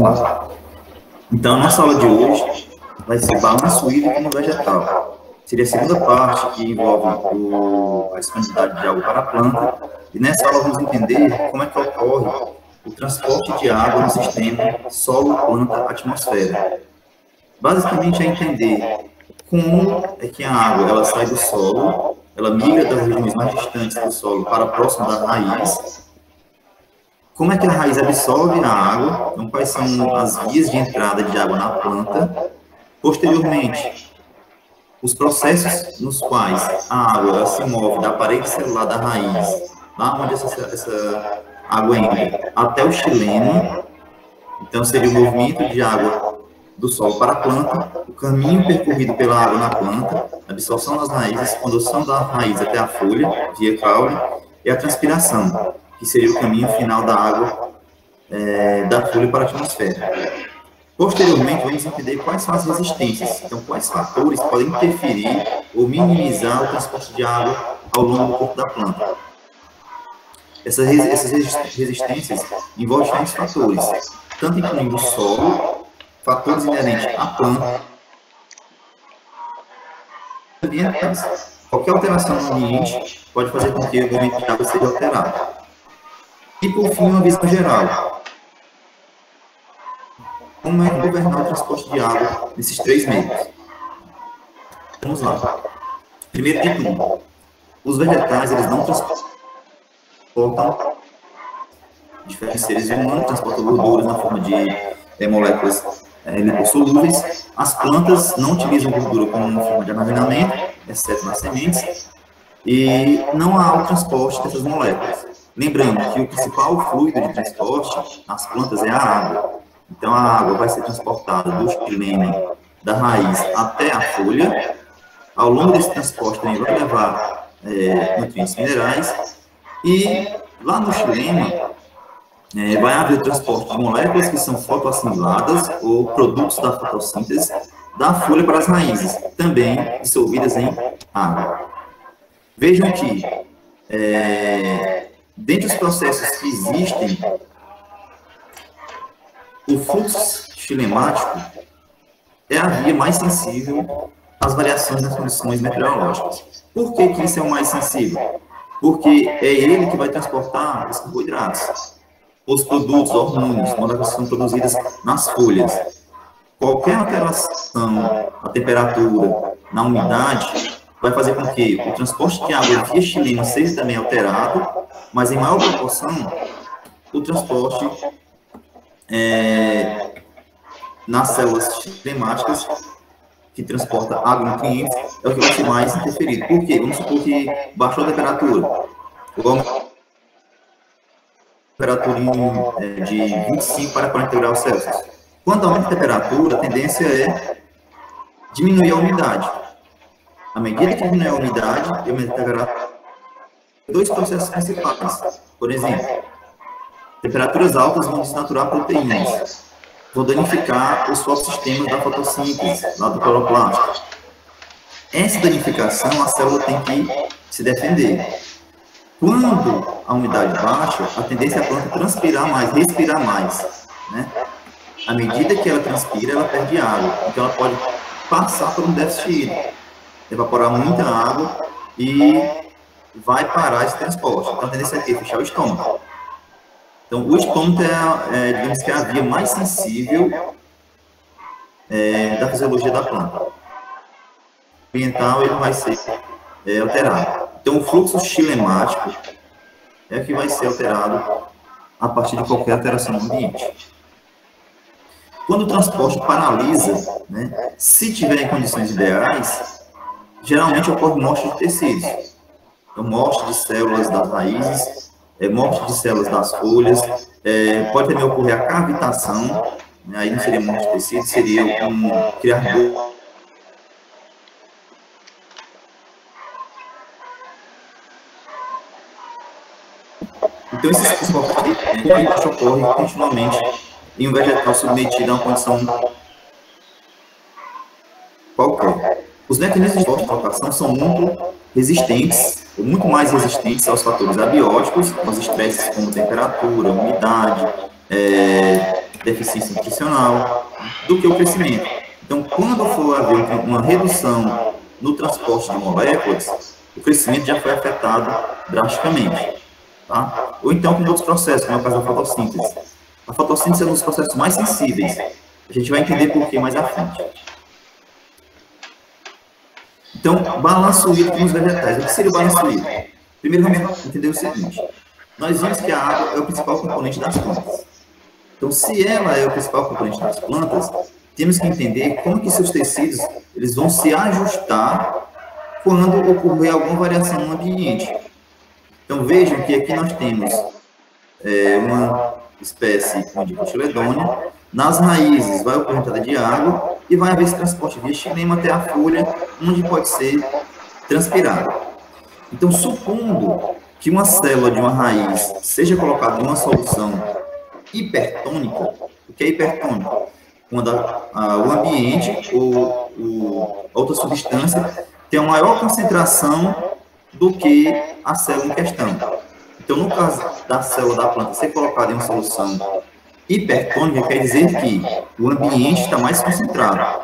lá. Então, a nossa aula de hoje vai ser balanço hídrico no vegetal. Seria a segunda parte, que envolve a disponibilidade de água para a planta. E nessa aula vamos entender como é que ocorre o transporte de água no sistema solo-planta-atmosfera. Basicamente é entender como é que a água ela sai do solo, ela migra das regiões mais distantes do solo para próximo da raiz. Como é que a raiz absorve a água, então quais são as vias de entrada de água na planta. Posteriormente, os processos nos quais a água ela se move da parede celular da raiz, lá onde essa água entra, até o xilema. Então, seria o movimento de água do solo para a planta, o caminho percorrido pela água na planta, a absorção das raízes, condução da raiz até a folha, via caule, e a transpiração, que seria o caminho final da água da folha para a atmosfera. Posteriormente, vamos entender quais são as resistências, então quais fatores podem interferir ou minimizar o transporte de água ao longo do corpo da planta. Essas resistências envolvem diferentes fatores, tanto incluindo o solo, fatores inerentes à planta, ambientais. Qualquer alteração no ambiente pode fazer com que o movimento de água seja alterado. E, por fim, uma visão geral. Como é governar o transporte de água nesses três meios? Vamos lá. Primeiro de tudo, os vegetais eles não transportam diferentes seres humanos, transportam gorduras na forma de moléculas lipossolúveis. As plantas não utilizam gordura como uma forma de armazenamento, exceto nas sementes, e não há o transporte dessas moléculas. Lembrando que o principal fluido de transporte nas plantas é a água. Então, a água vai ser transportada do xilema, da raiz até a folha. Ao longo desse transporte, também vai levar nutrientes minerais. E lá no xilema, vai haver o transporte de moléculas que são fotoassimiladas ou produtos da fotossíntese da folha para as raízes, também dissolvidas em água. Vejam que, dentre os processos que existem, o fluxo xilemático é a via mais sensível às variações nas condições meteorológicas. Por que que isso é o mais sensível? Porque é ele que vai transportar os carboidratos, os produtos, hormônios, moléculas que são produzidas nas folhas. Qualquer alteração na temperatura, na umidade, vai fazer com que o transporte de água via xilema seja também alterado, mas em maior proporção, o transporte nas células xilemáticas, que transporta água e nutrientes, é o que vai ser mais interferido. Por quê? Vamos supor que baixou a temperatura, temperatura de 25 para 40 graus Celsius. Quando aumenta a temperatura, a tendência é diminuir a umidade. À medida que diminui a umidade e aumenta a temperatura, dois processos principais. Por exemplo, temperaturas altas vão desnaturar proteínas, vão danificar os fotossistemas da fotossíntese, lá do cloroplasto. Essa danificação, a célula tem que se defender. Quando a umidade baixa, a tendência é a planta transpirar mais, respirar mais, né? À medida que ela transpira, ela perde água. Então, ela pode passar por um déficit hídrico, evaporar muita água e vai parar esse transporte. Então, a tendência é fechar o estômago. Então, o estômago digamos que é a via mais sensível da fisiologia da planta. O ambiental, ele vai ser alterado. Então, o fluxo xilemático é que vai ser alterado a partir de qualquer alteração no ambiente. Quando o transporte paralisa, né, se tiver em condições ideais, geralmente ocorre morte de tecidos. Então, morte de células das raízes, morte de células das folhas, pode também ocorrer a cavitação, né, aí não seria morte de tecido, seria criar Então, esses comportamentos ocorrem continuamente em um vegetal submetido a uma condição qualquer. Os mecanismos de fortificação são muito resistentes, ou muito mais resistentes aos fatores abióticos, aos estresses como temperatura, umidade, deficiência nutricional, do que o crescimento. Então, quando for haver uma redução no transporte de moléculas, o crescimento já foi afetado drasticamente. Tá? Ou então com outros processos, como é o caso da fotossíntese. A fotossíntese é um dos processos mais sensíveis. A gente vai entender por que mais à frente. Então, balanço hídrico nos vegetais. O que seria o balanço hídrico? Primeiro, vamos entender o seguinte. Nós vimos que a água é o principal componente das plantas. Então, se ela é o principal componente das plantas, temos que entender como que seus tecidos eles vão se ajustar quando ocorrer alguma variação no ambiente. Então, vejam que aqui nós temos uma espécie de cotiledônia. Nas raízes vai ocorrer entrada de água e vai haver esse transporte via xilema até a folha, onde pode ser transpirado. Então, supondo que uma célula de uma raiz seja colocada em uma solução hipertônica, o que é hipertônico? Quando o ambiente ou outra substância tem uma maior concentração do que a célula em questão. Então, no caso da célula da planta ser colocada em uma solução hipertônica, quer dizer que o ambiente está mais concentrado.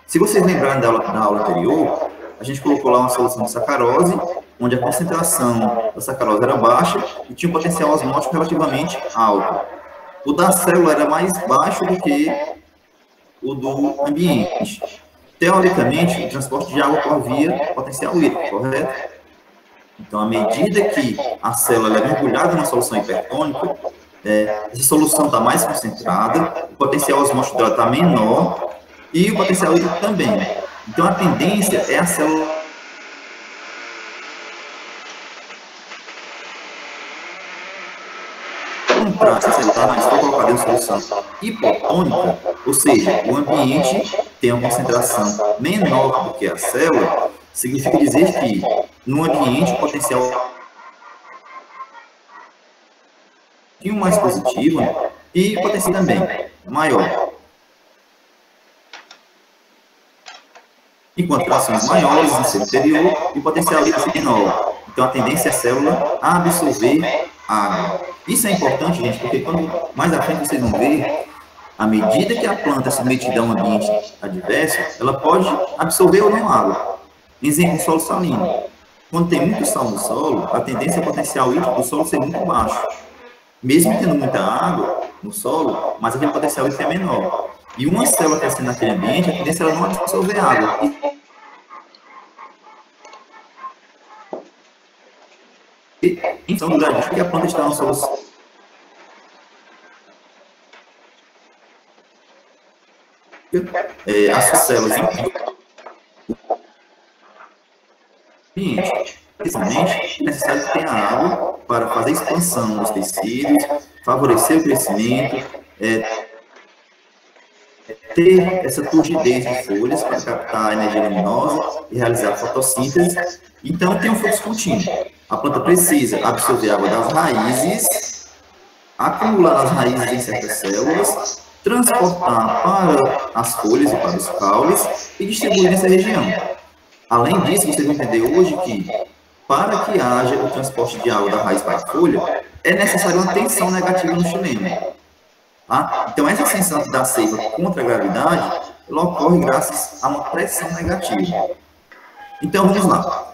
Se vocês lembrarem da aula anterior, a gente colocou lá uma solução de sacarose, onde a concentração da sacarose era baixa e tinha um potencial osmótico relativamente alto. O da célula era mais baixo do que o do ambiente. Teoricamente, o transporte de água ocorre via potencial hídrico, correto? Então, à medida que a célula é mergulhada na solução hipertônica, essa solução está mais concentrada, o potencial osmótico dela está menor e o potencial hídrico também. Então, a tendência é a célula se for colocada em solução hipotônica, ou seja, o ambiente tem uma concentração menor do que a célula, significa dizer que no ambiente o potencial é mais positivo, né? E o potencial também maior. Enquanto trações maiores no seu interior e o potencial é menor. Então a tendência é a célula a absorver água. Isso é importante, gente, porque quando mais à frente vocês vão ver, à medida que a planta é submetida a um ambiente adverso, ela pode absorver ou não água. Exemplo, solo salino. Quando tem muito sal no solo, a tendência é o potencial hídrico do solo ser muito baixo. Mesmo tendo muita água no solo, mas aquele potencial hídrico é menor. E uma célula crescendo naquele ambiente, a tendência é ela não absorver água. Então, no lugar que a planta está na solução, as células principalmente, é necessário que tenha água para fazer a expansão dos tecidos, favorecer o crescimento, ter essa turgidez de folhas para captar a energia luminosa e realizar a fotossíntese. Então, tem um fluxo contínuo. A planta precisa absorver água das raízes, acumular nas raízes em certas células, transportar para as folhas e para os caules e distribuir nessa região. Além disso, vocês vão entender hoje que, para que haja o transporte de água da raiz para a folha, é necessária uma tensão negativa no xilema. Tá? Então, essa sensação da seiva contra a gravidade, ela ocorre graças a uma pressão negativa. Então, vamos lá.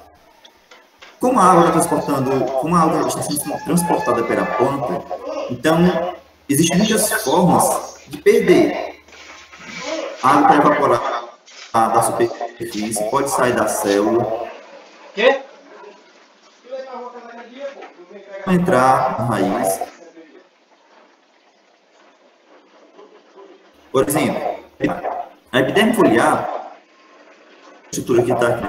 Como a água está sendo transportada pela planta, então, existem muitas formas de perder. A água para evaporar da superfície, pode sair da célula, entrar na raiz. Por exemplo, a epiderme foliar, a estrutura que está aqui,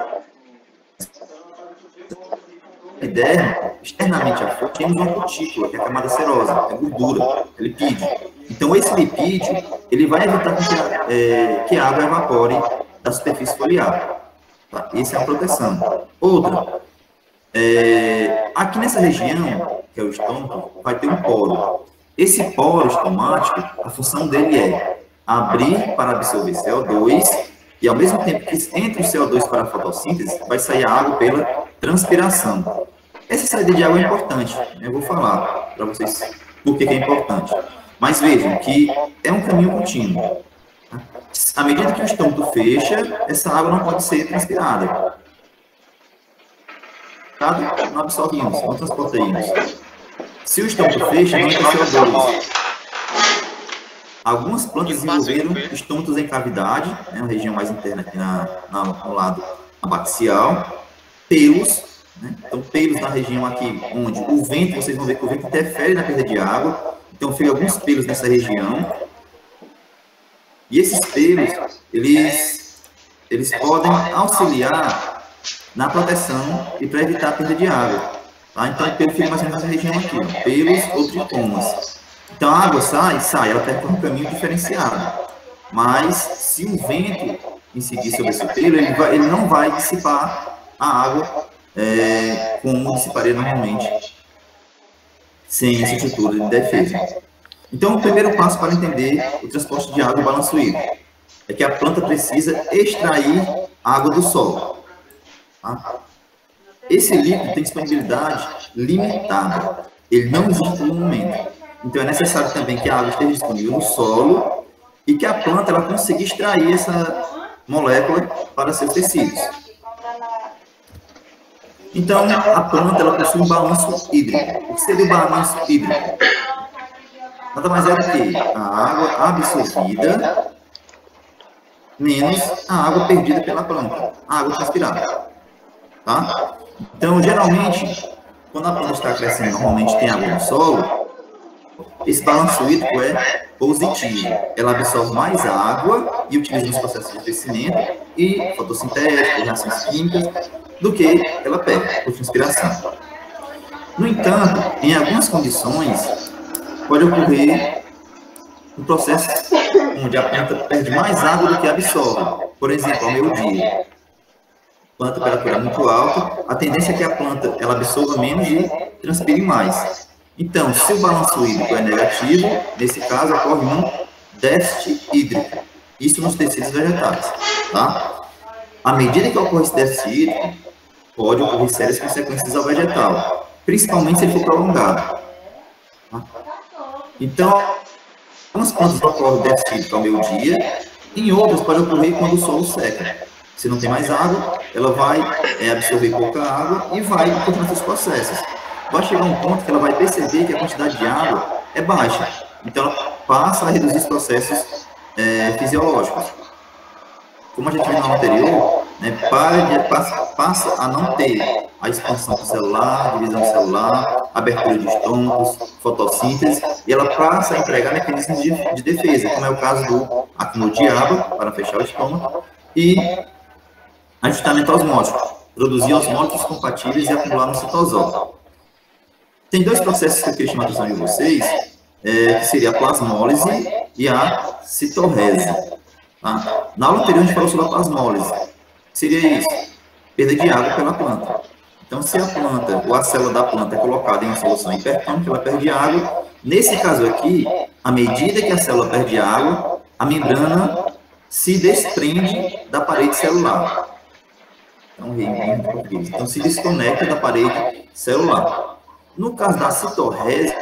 a epiderme, externamente à folha, temos uma cutícula, que é a camada serosa, é gordura, é lipídio. Então, esse lipídio, ele vai evitar que a água evapore da superfície foliar. Tá? Essa é a proteção. Outra, aqui nessa região, que é o estômago, vai ter um poro. Esse poro estomático, a função dele é abrir para absorver CO2 e, ao mesmo tempo que entre o CO2 para a fotossíntese, vai sair a água pela transpiração. Essa saída de água é importante, eu vou falar para vocês por que é importante. Mas vejam que é um caminho contínuo. À medida que o estômago fecha, essa água não pode ser transpirada. Não absorve íons, não transporta íons. Se o estômago fecha, não entra CO2. Algumas plantas desenvolveram estômatos em cavidade, né, na região mais interna aqui no lado abaxial, pelos, né, então pelos na região aqui onde o vento, vocês vão ver que o vento interfere na perda de água, então fica alguns pelos nessa região, e esses pelos, eles podem auxiliar na proteção e para evitar a perda de água. Tá? Então, o pelo fica mais ou menos nessa região aqui, ó, pelos ou tricomas. Então, a água sai, ela percorre um caminho diferenciado. Mas, se o vento incidir sobre esse pelo, ele não vai dissipar a água como dissiparia normalmente, sem essa estrutura de defesa. Então, o primeiro passo para entender o transporte de água e balanço hídrico é que a planta precisa extrair água do solo. Tá? Esse líquido tem disponibilidade limitada. Ele não existe no momento. Então, é necessário também que a água esteja disponível no solo e que a planta ela consiga extrair essa molécula para seus tecidos. Então, a planta ela possui um balanço hídrico. O que seria o balanço hídrico? Nada mais é do que a água absorvida menos a água perdida pela planta, a água transpirada. Tá? Então, geralmente, quando a planta está crescendo, normalmente tem água no solo, esse balanço hídrico é positivo. Ela absorve mais água e utiliza nos processos de crescimento e fotossintese, reações químicas, do que ela perde por transpiração. No entanto, em algumas condições, pode ocorrer um processo onde a planta perde mais água do que absorve. Por exemplo, ao meio-dia, a temperatura muito alta, a tendência é que a planta ela absorva menos e transpire mais. Então, se o balanço hídrico é negativo, nesse caso ocorre um déficit hídrico. Isso nos tecidos vegetais. Tá? À medida que ocorre esse déficit hídrico, pode ocorrer sérias consequências ao vegetal, principalmente se ele for prolongado. Tá? Então, algumas plantas ocorrem déficit hídrico ao meio-dia, em outras pode ocorrer quando o solo seca. Se não tem mais água, ela vai absorver pouca água e vai continuar seus processos. Vai chegar um ponto que ela vai perceber que a quantidade de água é baixa. Então, ela passa a reduzir os processos fisiológicos. Como a gente viu no anterior, né, passa a não ter a expansão celular, divisão celular, abertura de estômagos, fotossíntese, e ela passa a empregar mecanismos de defesa, como é o caso do acúmulo de água, para fechar o estômago, e ajustamento osmótico, produzir osmóticos compatíveis e acumular no citosol. Tem dois processos que eu queria chamar a atenção de vocês, que seria a plasmólise e a citorrese. Tá? Na aula anterior, a gente falou sobre a plasmólise. Seria isso, perda de água pela planta. Então, se a planta, ou a célula da planta é colocada em uma solução hipertônica, ela perde água. Nesse caso aqui, à medida que a célula perde água, a membrana se desprende da parede celular. Então, se desconecta da parede celular. No caso da citorrese,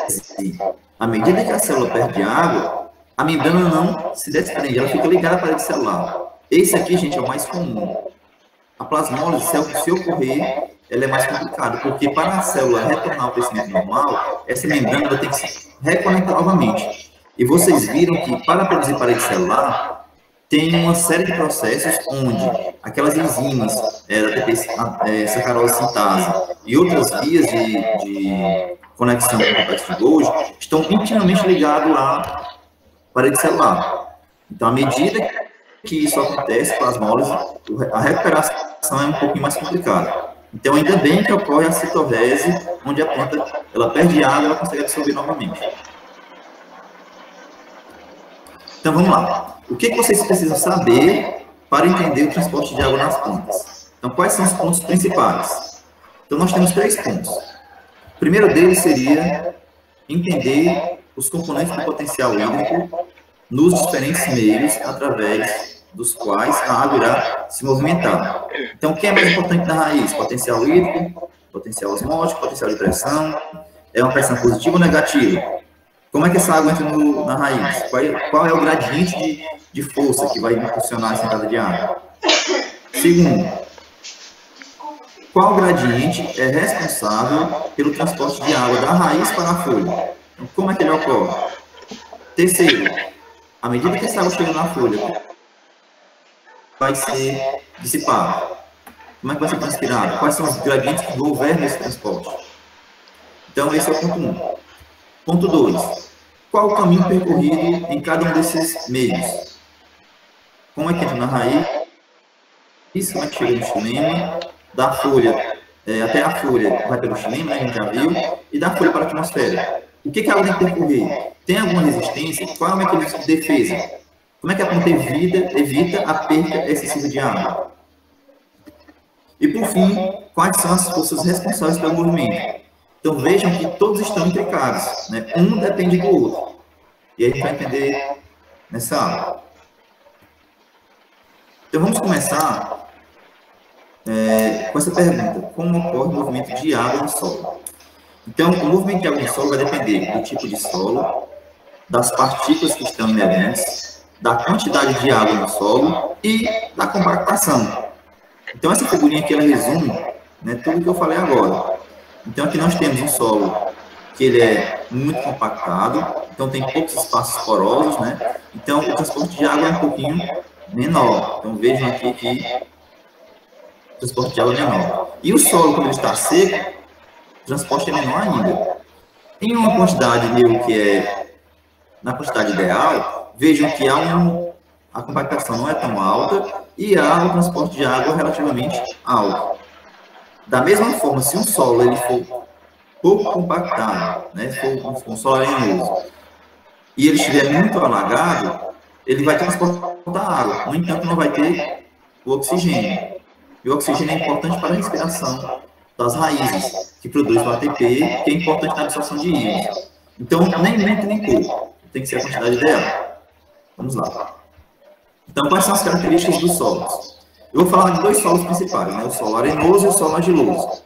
à medida que a célula perde água, a membrana não se desprende, ela fica ligada à parede celular. Esse aqui, gente, é o mais comum. A plasmólise, se ocorrer, ela é mais complicada, porque para a célula retornar ao crescimento normal, essa membrana ela tem que se reconectar novamente. E vocês viram que para produzir parede celular, tem uma série de processos onde aquelas enzimas, sacarose sintase e outras vias de conexão com o complexo de Golgi estão intimamente ligados à parede celular. Então, à medida que isso acontece, plasmólise, a recuperação é um pouquinho mais complicada. Então, ainda bem que ocorre a citorrese, onde a planta ela perde água e ela consegue absorver novamente. Então, vamos lá. O que vocês precisam saber para entender o transporte de água nas plantas? Então, quais são os pontos principais? Então, nós temos 3 pontos. O primeiro deles seria entender os componentes do potencial hídrico nos diferentes meios através dos quais a água irá se movimentar. Então, o que é mais importante na raiz? Potencial hídrico, potencial osmótico, potencial de pressão, é uma pressão positiva ou negativa? Como é que essa água entra na raiz? Qual é o gradiente de força que vai impulsionar essa entrada de água? Segundo, qual gradiente é responsável pelo transporte de água da raiz para a folha? Então, como é que ele ocorre? Terceiro, à medida que essa água chega na folha, vai ser dissipada? Como é que vai ser transpirada? Quais são os gradientes que governam esse transporte? Então, esse é o ponto 1. Ponto 2. Qual o caminho percorrido em cada um desses meios? Como é que entra na raiz? Como é que chega no xilema? Da folha até a folha vai pelo xilema, a gente já viu, e da folha para a atmosfera. O que a água tem que percorrer? Tem alguma resistência? Qual é o mecanismo de defesa? Como é que a planta evita a perda excessiva de água? E, por fim, quais são as forças responsáveis pelo movimento? Então, vejam que todos estão implicados, né? Um depende do outro. E a gente vai entender nessa aula. Então, vamos começar com essa pergunta. Como ocorre o movimento de água no solo? Então, o movimento de água no solo vai depender do tipo de solo, das partículas que estão inerentes, da quantidade de água no solo e da compactação. Então, essa figurinha aqui, ela resume, né, tudo que eu falei agora. Então, aqui nós temos um solo que ele é muito compactado, então tem poucos espaços porosos, né? Então, o transporte de água é um pouquinho menor. Então, vejam aqui que o transporte de água é menor. E o solo, quando ele está seco, o transporte é menor ainda. Em uma quantidade que é na quantidade ideal, vejam que a compactação não é tão alta e há o transporte de água relativamente alto. Da mesma forma, se um solo ele for pouco compactado, né, for um solo arenoso, e ele estiver muito alagado, ele vai transportar água. No entanto, não vai ter o oxigênio. E o oxigênio é importante para a respiração das raízes, que produz o ATP, que é importante na absorção de íons. Então, nem muito nem pouco. Tem que ser a quantidade ideal. Vamos lá. Então, quais são as características dos solos? Eu vou falar de dois solos principais, né? O solo arenoso e o solo argiloso.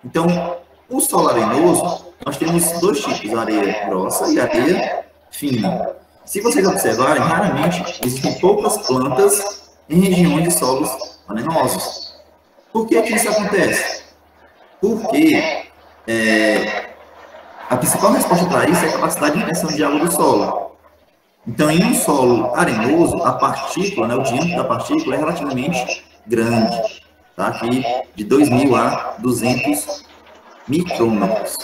Então, o solo arenoso, nós temos dois tipos, areia grossa e areia fina. Se vocês observarem, raramente existem poucas plantas em regiões de solos arenosos. Por que isso acontece? Porque a principal resposta para isso é a capacidade de retenção de água do solo. Então, em um solo arenoso, a partícula, né, o diâmetro da partícula é relativamente grande, tá? Aqui de 2.000 a 200 micrômetros.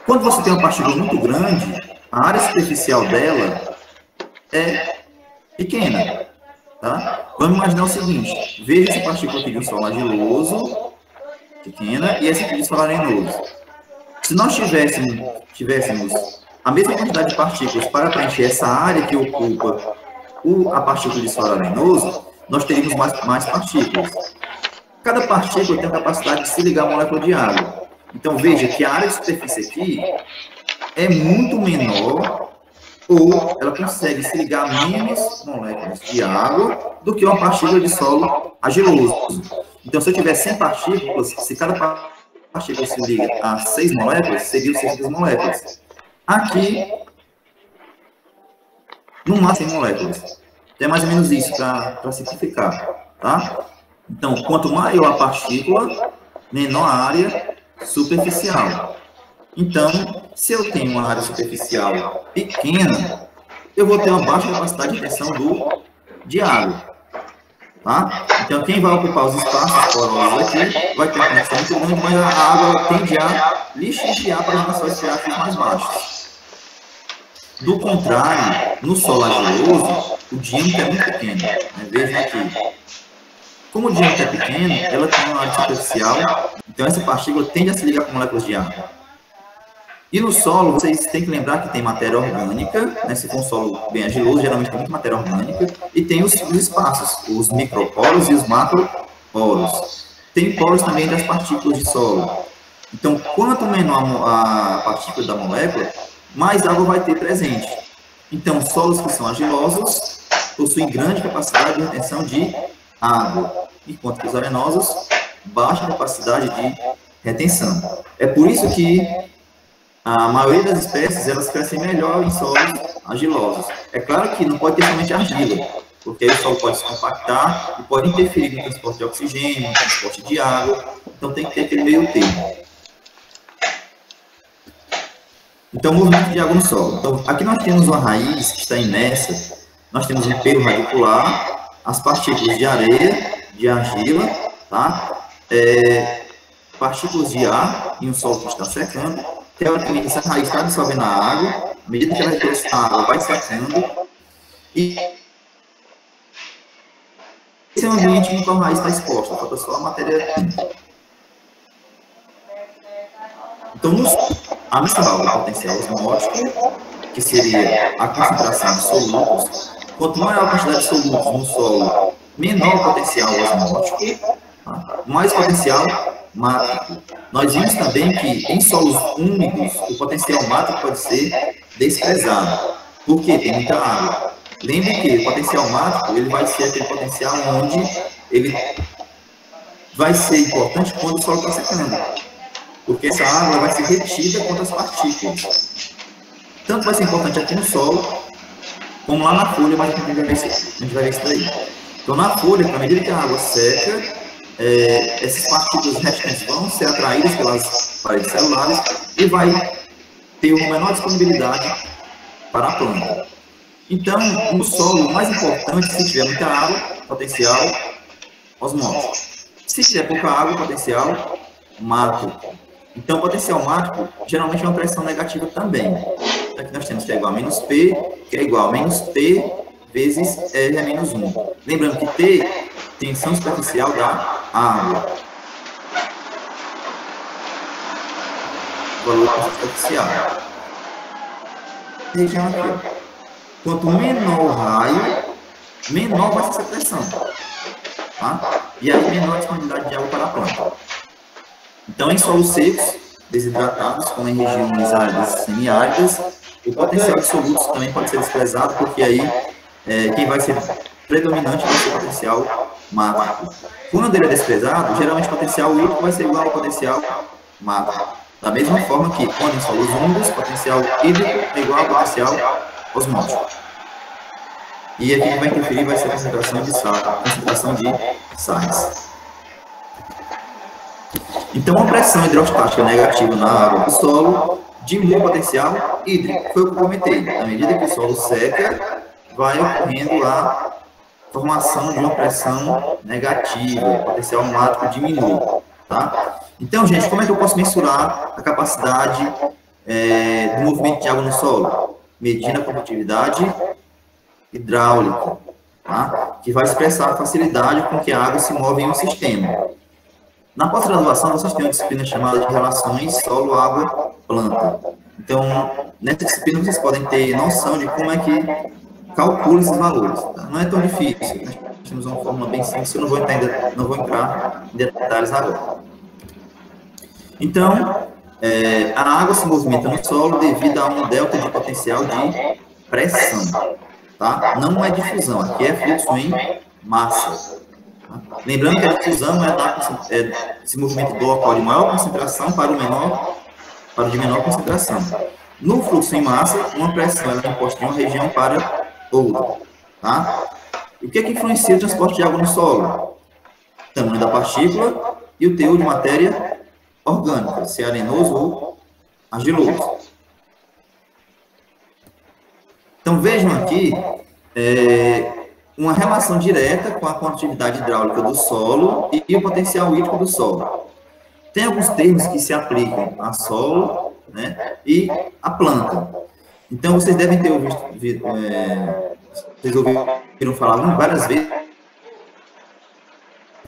Quando você tem uma partícula muito grande, a área superficial dela é pequena, tá? Vamos imaginar o seguinte, veja essa partícula aqui de um solo argiloso, pequena, e essa aqui de solo arenoso. Se nós tivéssemos a mesma quantidade de partículas para preencher essa área que ocupa a partícula de solo arenoso, nós teríamos mais partículas. Cada partícula tem a capacidade de se ligar à molécula de água. Então, veja que a área de superfície aqui é muito menor, ou ela consegue se ligar a menos moléculas de água do que uma partícula de solo argiloso. Então, se eu tiver 100 partículas, se cada partícula se liga a 6 moléculas, seriam 600 moléculas. Aqui, no máximo 100 moléculas. É mais ou menos isso para simplificar, tá? Então, quanto maior a partícula, menor a área superficial. Então, se eu tenho uma área superficial pequena, eu vou ter uma baixa capacidade de retenção de água, tá? Então, quem vai ocupar os espaços porosos aqui vai ter uma conexão muito grande, mas a água tende a lixiviar para as nossas freáticas mais baixas. Do contrário, no solo argiloso, o diâmetro é muito pequeno, né? Vejam aqui. Como o diâmetro é pequeno, ela tem uma área superficial, então essa partícula tende a se ligar com moléculas de água. E no solo, vocês têm que lembrar que tem matéria orgânica, né? Se for um solo bem argiloso, geralmente tem muita matéria orgânica, e tem os espaços, os microporos e os macroporos. Tem poros também das partículas de solo. Então, quanto menor a partícula da molécula, mais água vai ter presente. Então, solos que são argilosos possuem grande capacidade de retenção de água, enquanto que os arenosos, baixa capacidade de retenção. É por isso que a maioria das espécies, elas crescem melhor em solos argilosos. É claro que não pode ter somente argila, porque aí o solo pode se compactar e pode interferir no transporte de oxigênio, no transporte de água, então tem que ter aquele meio termo. Então, movimento de água no solo. Então, aqui nós temos uma raiz que está imersa, nós temos um pelo radicular, as partículas de areia, de argila, tá? Partículas de ar em um solo que está secando. Teoricamente, essa raiz está absorvendo a água, à medida que ela retém a água, vai secando, e esse é o ambiente em que a raiz está exposta, falta só a matéria química. Então, a mensuração do potencial osmótico, que seria a concentração de solutos, quanto maior a quantidade de solutos no solo, menor o potencial osmótico, tá? Mais potencial mátrico. Nós vimos também que em solos úmidos, o potencial mátrico pode ser desprezado, porque tem muita água. Lembre que o potencial mátrico ele vai ser aquele potencial onde ele vai ser importante quando o solo está secando, porque essa água vai ser retida contra as partículas. Tanto vai ser importante aqui no solo, como lá na folha, mas a gente vai ver isso daí. Então, na folha, à medida que a água seca, essas partículas restantes vão ser atraídas pelas paredes celulares e vai ter uma menor disponibilidade para a planta. Então, no solo, o mais importante, se tiver muita água, potencial osmótico. Se tiver pouca água, potencial mátrico. Então, o potencial mátrico geralmente é uma pressão negativa também. Aqui nós temos que é igual a menos P, que é igual a menos T vezes R a menos 1. Lembrando que T, tensão superficial da água. Valor superficial. Região aqui, ó. Quanto menor o raio, menor vai ser essa pressão. Tá? E aí, menor a disponibilidade de água para a planta. Então, em solos secos, desidratados, como em regiões áridas e semiáridas, o potencial de solutos também pode ser desprezado, porque aí quem vai ser predominante vai ser o potencial mátrico. Quando ele é desprezado, geralmente o potencial hídrico vai ser igual ao potencial mátrico. Da mesma forma que, quando em solos úmidos, o potencial hídrico é igual ao potencial osmótico. E aqui que vai interferir vai ser a concentração de sais. Então, a pressão hidrostática negativa na água do solo diminui o potencial hídrico. Foi o que eu comentei. À medida que o solo seca, vai ocorrendo a formação de uma pressão negativa, o potencial mátrico diminui. Tá? Então, gente, como é que eu posso mensurar a capacidade do movimento de água no solo? Medindo a condutividade hidráulica, tá? Que vai expressar a facilidade com que a água se move em um sistema. Na pós-graduação, vocês têm uma disciplina chamada de Relações Solo-Água-Planta. Então, nessa disciplina, vocês podem ter noção de como é que calcula esses valores. Tá? Não é tão difícil. Nós temos uma fórmula bem simples, eu não vou entrar em detalhes agora. Então, a água se movimenta no solo devido a um delta de potencial de pressão. Tá? Não é difusão, aqui é fluxo em massa. Tá? Lembrando que a difusão esse movimento do local de maior concentração para o de menor concentração. No fluxo em massa, uma pressão é imposta de uma região para outra. Tá? E o que é que influencia o transporte de água no solo? O tamanho da partícula e o teor de matéria orgânica, se é arenoso ou argiloso. Então, vejam aqui uma relação direta com a condutividade hidráulica do solo e o potencial hídrico do solo. Tem alguns termos que se aplicam a solo, né, e a planta. Então, vocês devem ter vocês ouviram falar várias vezes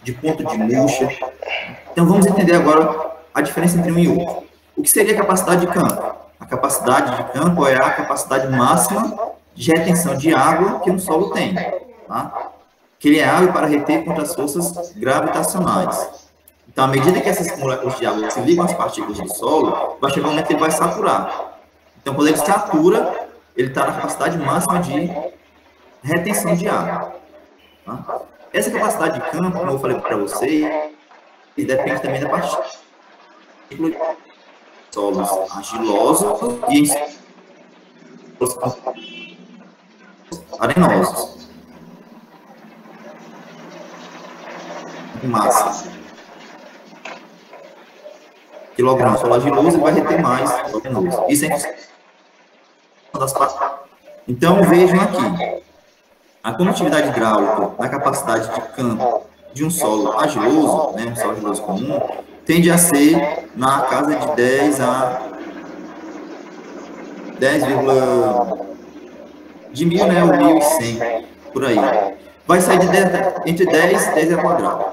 de ponto de Murcha. Então, vamos entender agora a diferença entre um e outro. O que seria a capacidade de campo? A capacidade de campo é a capacidade máxima de retenção de água que um solo tem. Tá? Que ele é hábil para reter contra as forças gravitacionais. Então, à medida que essas moléculas de água se ligam às partículas do solo, vai chegar um momento que ele vai saturar. Então, quando ele satura, ele está na capacidade máxima de retenção de água. Tá? Essa capacidade de campo, como eu falei para vocês, depende também da partícula solos argilosos e em solos arenosos. Massa. Quilograma solo argiloso, ele vai reter mais arenoso. Isso é das partes. Então, vejam aqui. A condutividade hidráulica na capacidade de campo de um solo argiloso, né, um solo argiloso comum, tende a ser na casa de 10 a 10, de 1000, né, ou 1100, por aí. Vai sair de 10, entre 10 e 10 ao quadrado.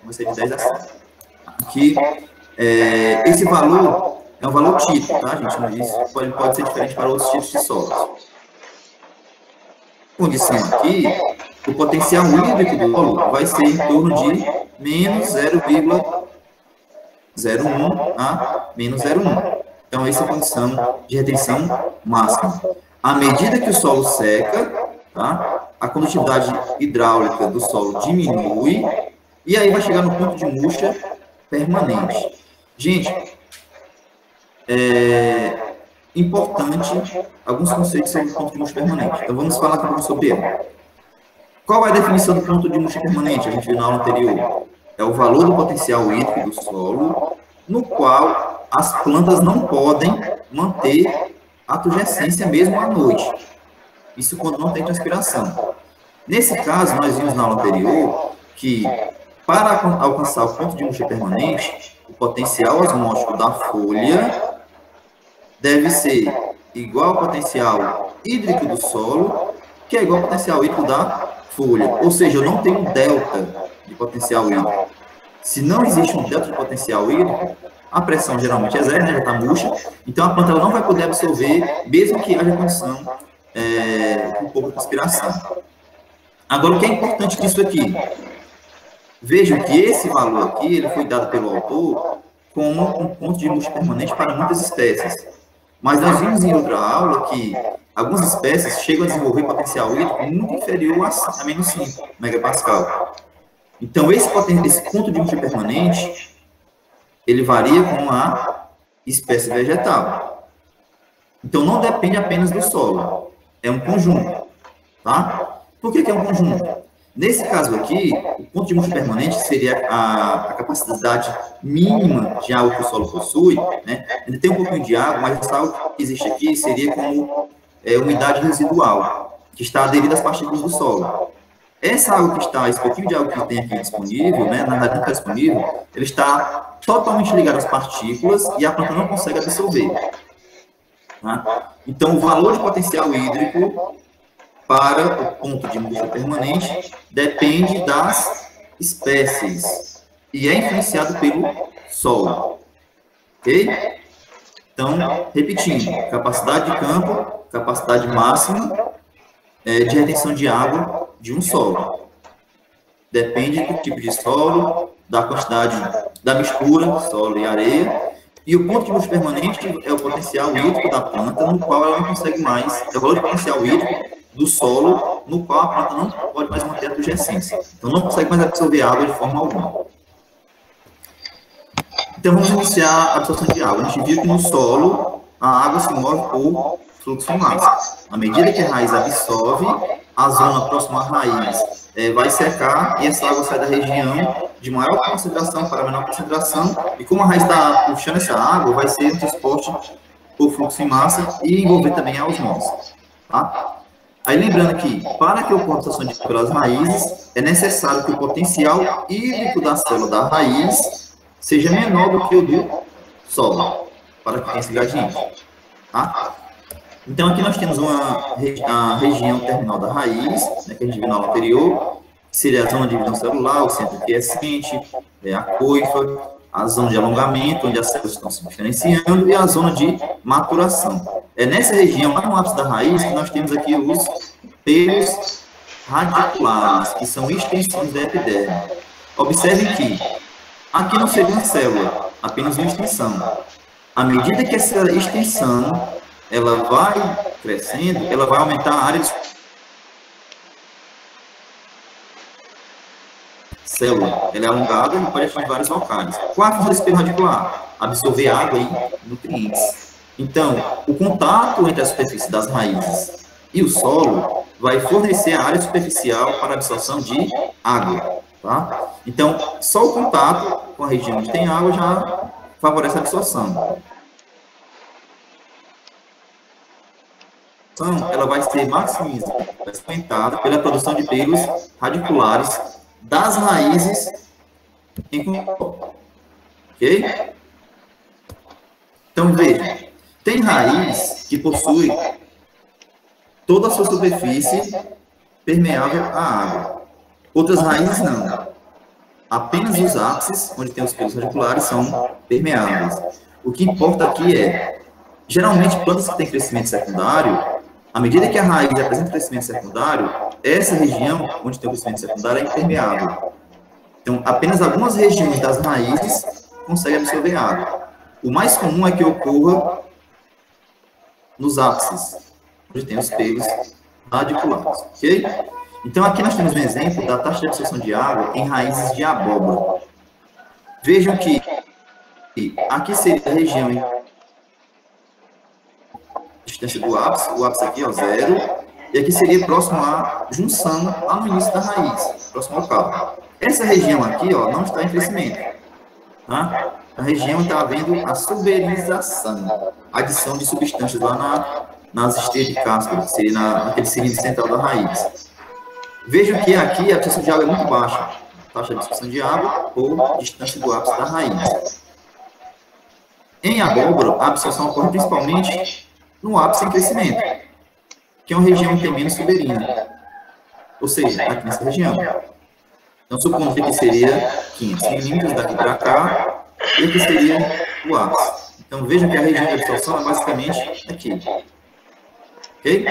Vai sair de 10 a 100. Aqui, esse valor é um valor típico, tá, gente? Isso pode ser diferente para outros tipos de solos. Condição aqui, o potencial hídrico do solo vai ser em torno de menos 0,01 a menos 0,1. Então, essa é a condição de retenção máxima. À medida que o solo seca, tá, a condutividade hidráulica do solo diminui e aí vai chegar no ponto de murcha permanente. Gente, importante alguns conceitos sobre o ponto de murcha permanente. Então, vamos falar aqui sobre ele. Qual é a definição do ponto de murcha permanente? A gente viu na aula anterior. É o valor do potencial hídrico do solo, no qual as plantas não podem manter a turgescência mesmo à noite. Isso quando não tem transpiração. Nesse caso, nós vimos na aula anterior que, para alcançar o ponto de murcha permanente, o potencial osmótico da folha deve ser igual ao potencial hídrico do solo, que é igual ao potencial hídrico da folha. Ou seja, eu não tenho um delta de potencial hídrico. Se não existe um delta de potencial hídrico, a pressão geralmente é zero, né, já está murcha, então a planta ela não vai poder absorver, mesmo que haja condição com pouca transpiração. Agora, o que é importante disso aqui? Vejam que esse valor aqui ele foi dado pelo autor como um ponto de murcha permanente para muitas espécies. Mas nós vimos em outra aula que algumas espécies chegam a desenvolver potencial hídrico muito inferior a menos 5 megapascal. Então, esse ponto de murcha permanente, ele varia com a espécie vegetal. Então, não depende apenas do solo. É um conjunto. Tá? Por que é um conjunto? Nesse caso aqui, o ponto de murcha permanente seria a capacidade mínima de água que o solo possui, né? Ele tem um pouquinho de água, mas essa água que existe aqui seria como umidade residual, que está aderida às partículas do solo. Essa água que está, esse pouquinho de água que tem aqui disponível, né, na verdade não está disponível, ele está totalmente ligado às partículas e a planta não consegue absorver. Tá? Então, o valor de potencial hídrico para o ponto de murcha permanente depende das espécies e é influenciado pelo solo. Ok? Então, repetindo, capacidade de campo, capacidade máxima de retenção de água de um solo. Depende do tipo de solo, da quantidade da mistura, solo e areia. E o ponto de murcha permanente é o potencial hídrico da planta, no qual ela não consegue mais, é o valor de potencial hídrico do solo, no qual a planta não pode mais manter a turgescência. Então, não consegue mais absorver água de forma alguma. Então, vamos iniciar a absorção de água. A gente viu que no solo, a água se move por fluxo em massa. À medida que a raiz absorve, a zona próxima à raiz vai secar e essa água sai da região de maior concentração para menor concentração. E como a raiz está puxando essa água, vai ser um transporte por fluxo em massa e envolver também a osmose. Tá? Aí lembrando que, para que ocorra a absorção de água pelas raízes, é necessário que o potencial hídrico da célula da raiz seja menor do que o do solo, para que tenha esse gradiente. Tá? Então, aqui nós temos a região terminal da raiz, né, que a gente viu na aula anterior, que seria a zona de divisão celular, o centro quiescente, a coifa, a zona de alongamento, onde as células estão se diferenciando, e a zona de maturação. É nessa região, lá no ápice da raiz, que nós temos aqui os pelos radiculares, que são extensões da epiderme. Observem que aqui não seria uma célula, apenas uma extensão. À medida que essa extensão ela vai crescendo, ela vai aumentar a área de célula ela é alongada e pode atingir vários locais. Qual a função do espelho radicular? Absorver água e nutrientes. Então, o contato entre a superfície das raízes e o solo vai fornecer a área superficial para a absorção de água. Tá? Então, só o contato com a região onde tem água já favorece a absorção. Ela vai ser maximizada, vai ser aumentada pela produção de pelos radiculares das raízes em contato. Ok? Então, veja, tem raiz que possui toda a sua superfície permeável à água. Outras raízes não. Apenas os ápices, onde tem os pelos radiculares, são permeáveis. O que importa aqui é, geralmente, plantas que têm crescimento secundário, à medida que a raiz apresenta crescimento secundário, essa região onde tem o crescimento secundário é impermeável. Então, apenas algumas regiões das raízes conseguem absorver água. O mais comum é que ocorra nos ápices, onde tem os pelos radiculares, ok? Então, aqui nós temos um exemplo da taxa de absorção de água em raízes de abóbora. Vejam que aqui seria a região distância do ápice, o ápice aqui, ó, 0, e aqui seria próximo à junção, lá no início da raiz, próximo ao cabo. Essa região aqui, ó, não está em crescimento, tá? A região está havendo a suberização, adição de substâncias lá nas esteias de casca, que seria naquele cilindro central da raiz. Vejam que aqui a absorção de água é muito baixa, taxa de absorção de água ou distância do ápice da raiz. Em abóbora, a absorção ocorre principalmente no ápice em crescimento, que é uma região que tem menos suberina, ou seja, aqui nessa região. Então, supondo que aqui seria 500 milímetros daqui para cá, e aqui seria o ápice. Então, vejam que a região de absorção é basicamente aqui. Ok?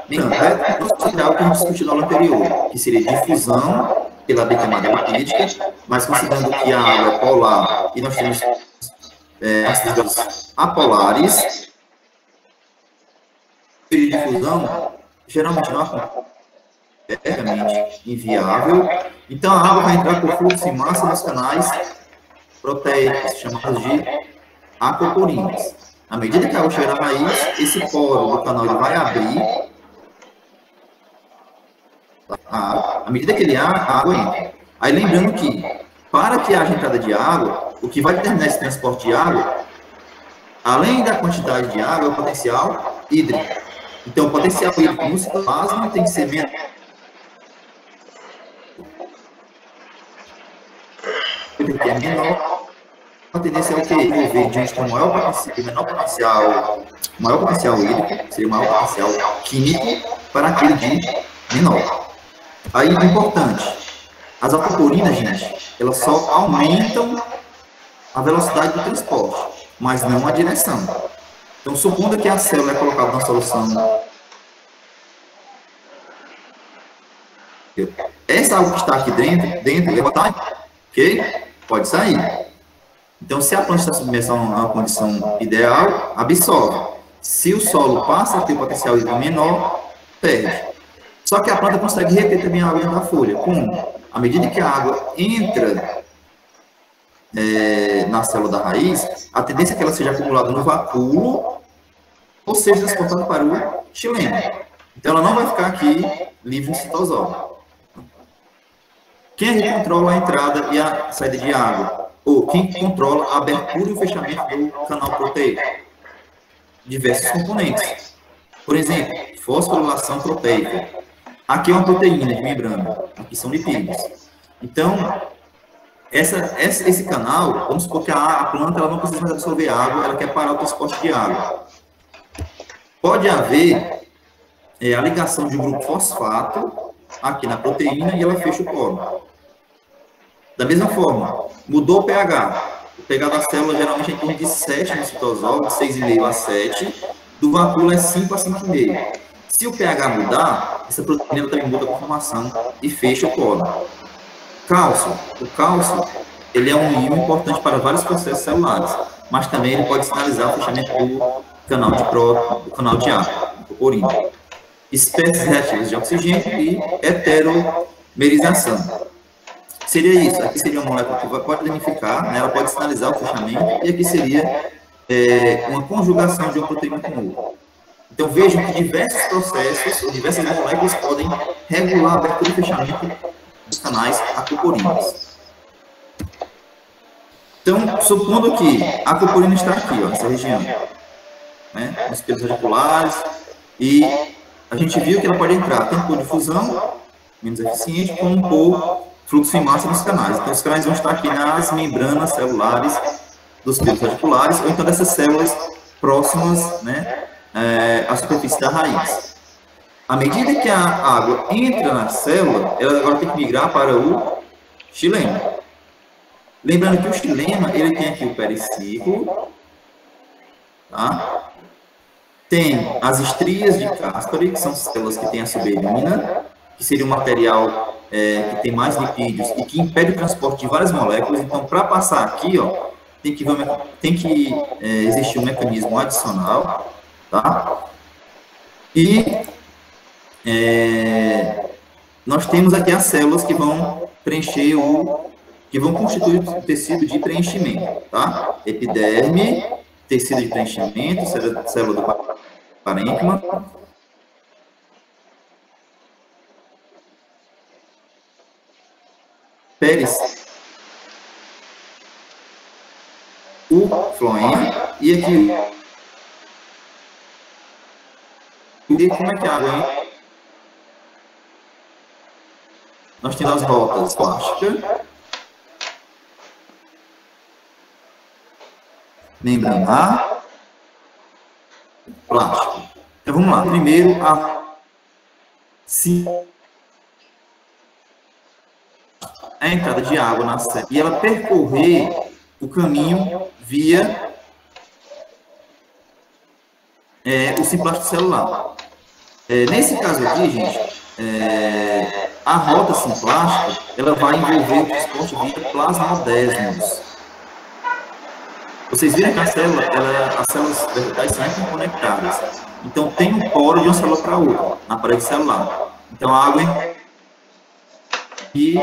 Então, é algo que a gente discutiu na aula anterior, que seria difusão pela bicamada lipídica, mas considerando que a água é polar e nós temos ácidos apolares, de difusão geralmente não acontece, é completamente inviável. Então, a água vai entrar por fluxo em massa nos canais proteicos, chamados de aquaporinas. À medida que a água chega na raiz, esse poro do canal ele vai abrir. À medida que ele abre, a água entra. Aí, lembrando que, para que haja entrada de água, o que vai determinar esse transporte de água, além da quantidade de água, é o potencial hídrico. Então, o potencial hídrico no citoplasma tem que ser menor. Que é menor, a tendência é o que? Envolver diante do maior potencial hídrico, seria o maior potencial químico, para aquele de menor. Aí, importante, as aquaporinas, gente, elas só aumentam a velocidade do transporte, mas não a direção. Então, supondo que a célula é colocada na solução, essa água que está aqui dentro ela está, ok? Pode sair. Então, se a planta está submersa a uma condição ideal, absorve. Se o solo passa a ter potencial hídrico menor, perde. Só que a planta consegue reter também a água dentro da folha. Como? À medida que a água entra na célula da raiz, a tendência é que ela seja acumulada no vacúolo ou seja transportada para o xilema. Então, ela não vai ficar aqui livre de citosol. Quem é que controla a entrada e a saída de água? Ou quem controla a abertura e o fechamento do canal proteico? Diversos componentes. Por exemplo, fosforilação proteica. Aqui é uma proteína de membrana, aqui são lipídios. Então, esse canal, vamos supor que a planta ela não precisa mais absorver água, ela quer parar o transporte de água. Pode haver a ligação de um grupo fosfato aqui na proteína e ela fecha o poro. Da mesma forma, mudou o pH. O pH da célula geralmente é em torno de 7 no citosol, de 6,5 a 7. Do vacúolo é 5 a 5,5. Se o pH mudar, essa proteína também muda a conformação e fecha o poro. Cálcio. O cálcio ele é um íon importante para vários processos celulares, mas também ele pode sinalizar o fechamento do canal de água, do porino. espécies reativas de oxigênio e heteromerização. Seria isso. Aqui seria uma molécula que pode danificar, né? Ela pode sinalizar o fechamento, e aqui seria uma conjugação de uma proteína com outra. Então, vejam que diversos processos, ou diversas moléculas podem regular a abertura e fechamento dos canais aquoporinos. Então, supondo que a aquoporina está aqui, ó, nessa região, né, nos pelos radiculares, e a gente viu que ela pode entrar tanto por difusão, menos eficiente, como por fluxo em massa nos canais. Então, os canais vão estar aqui nas membranas celulares dos pelos radiculares, ou então dessas células próximas, né, à superfície da raiz. À medida que a água entra na célula, ela agora tem que migrar para o xilema. Lembrando que o xilema, ele tem aqui o periciclo, tá? Tem as estrias de Caspary, que são células que têm a suberina, que seria um material que tem mais lipídios e que impede o transporte de várias moléculas. Então, para passar aqui, ó, tem que existir um mecanismo adicional, tá? E nós temos aqui as células que vão preencher que vão constituir o tecido de preenchimento, tá? Epiderme, tecido de preenchimento, célula do parênquima, périciclo, o floema, e aqui, e como é que é a água, hein? Nós temos as voltas plástica, membranar, plástico. Então, vamos lá. Primeiro, a entrada de água na célula e ela percorrer o caminho via o simplástico celular. Nesse caso aqui, gente, a rota simplástica, ela vai envolver o transporte via plasmodesmos. Vocês viram que as células verticais são interconectadas. Então, tem um poro de uma célula para outra, na parede celular. Então, a água e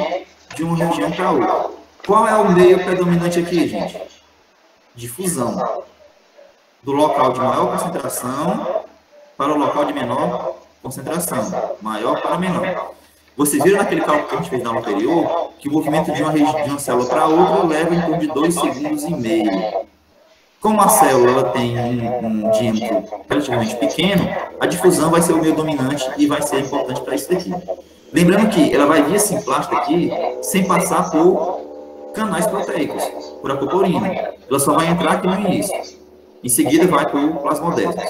de uma região para outra. Qual é o meio predominante aqui, gente? Difusão. Do local de maior concentração para o local de menor concentração. Maior para menor. Vocês viram naquele cálculo que a gente fez na aula anterior, que o movimento de uma célula para outra leva em torno de 2,5 segundos. Como a célula tem um diâmetro relativamente pequeno, a difusão vai ser o meio dominante e vai ser importante para isso daqui. Lembrando que ela vai via simplástica aqui, sem passar por canais proteicos, por acoporina. Ela só vai entrar aqui no início. Em seguida, vai para o plasmodesmo.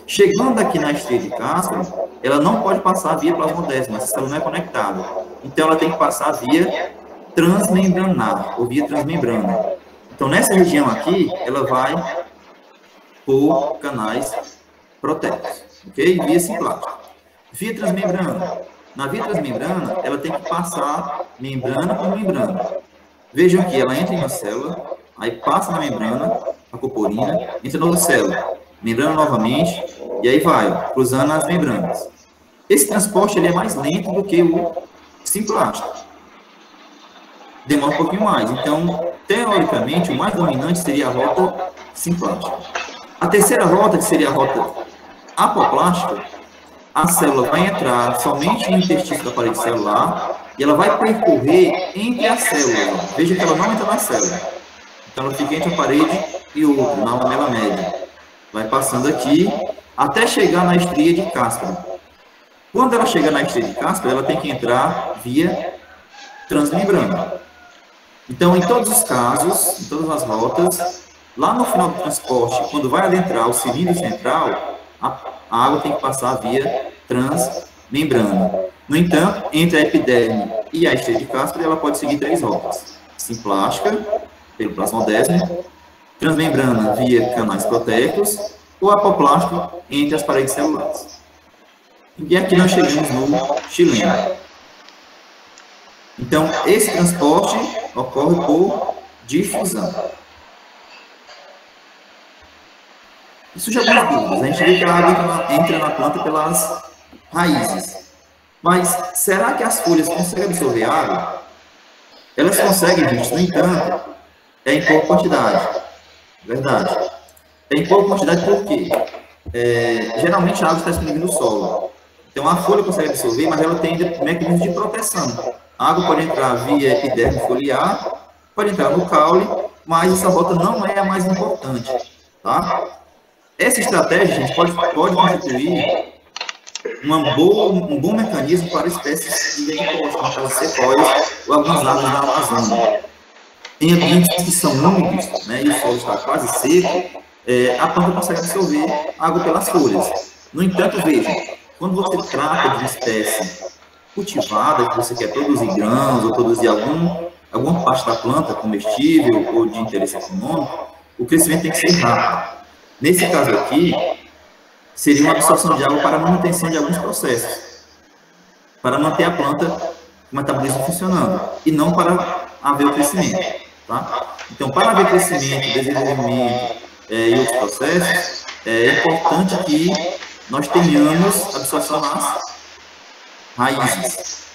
Chegando aqui na estria de Caspary, ela não pode passar via plasmodesmo, essa célula não é conectada. Então, ela tem que passar via transmembranar, ou via transmembrana. Então, nessa região aqui, ela vai por canais proteicos, ok? Via simplástica. Via transmembrana. Na via transmembrana, ela tem que passar membrana por membrana. Vejam que ela entra em uma célula, aí passa na membrana, a acoporina, entra na outra célula, membrana novamente, e aí vai, cruzando as membranas. Esse transporte ele é mais lento do que o simplástico. Demora um pouquinho mais. Então, teoricamente, o mais dominante seria a rota simplástica. A terceira rota, que seria a rota apoplástica, a célula vai entrar somente no interstício da parede celular e ela vai percorrer entre as células. Veja que ela não entra na célula. Então, ela fica entre a parede e o outro, na lamela média. Vai passando aqui até chegar na estria de Caspary. Quando ela chega na estria de Caspary, ela tem que entrar via transmembrana. Então, em todos os casos, em todas as rotas, lá no final do transporte, quando vai adentrar o cilindro central, a água tem que passar via transmembrana. No entanto, entre a epiderme e a estria de Caspary, ela pode seguir 3 rotas. Simplástica, pelo plasmodesmo, transmembrana via canais proteicos, ou apoplástico entre as paredes celulares. E aqui nós chegamos no xilema. Então, esse transporte ocorre por difusão. Isso já algumas dúvidas. A gente vê que a água entra na planta raízes. Mas será que as folhas conseguem absorver água? Elas conseguem, gente, no entanto, é em pouca quantidade. Verdade. É em pouca quantidade por quê? Geralmente a água está disponível no solo. Então a folha consegue absorver, mas ela tem mecanismos de proteção. A água pode entrar via epiderme foliar, pode entrar no caule, mas essa rota não é a mais importante. Tá? Essa estratégia, gente, pode constituir um bom mecanismo para espécies de leguminosas, como as sequoias ou algumas árvores da Amazônia. Em ambientes que são úmidos, né, e o solo está quase seco, a planta consegue absorver água pelas folhas. No entanto, vejam, quando você trata de uma espécie cultivada, que você quer produzir grãos ou produzir alguma parte da planta comestível ou de interesse econômico, o crescimento tem que ser rápido. Nesse caso aqui, seria uma absorção de água para a manutenção de alguns processos, para manter a planta, o metabolismo funcionando, e não para haver o crescimento. Tá? Então, para haver crescimento, desenvolvimento e outros processos, é importante que nós tenhamos absorção nas raízes.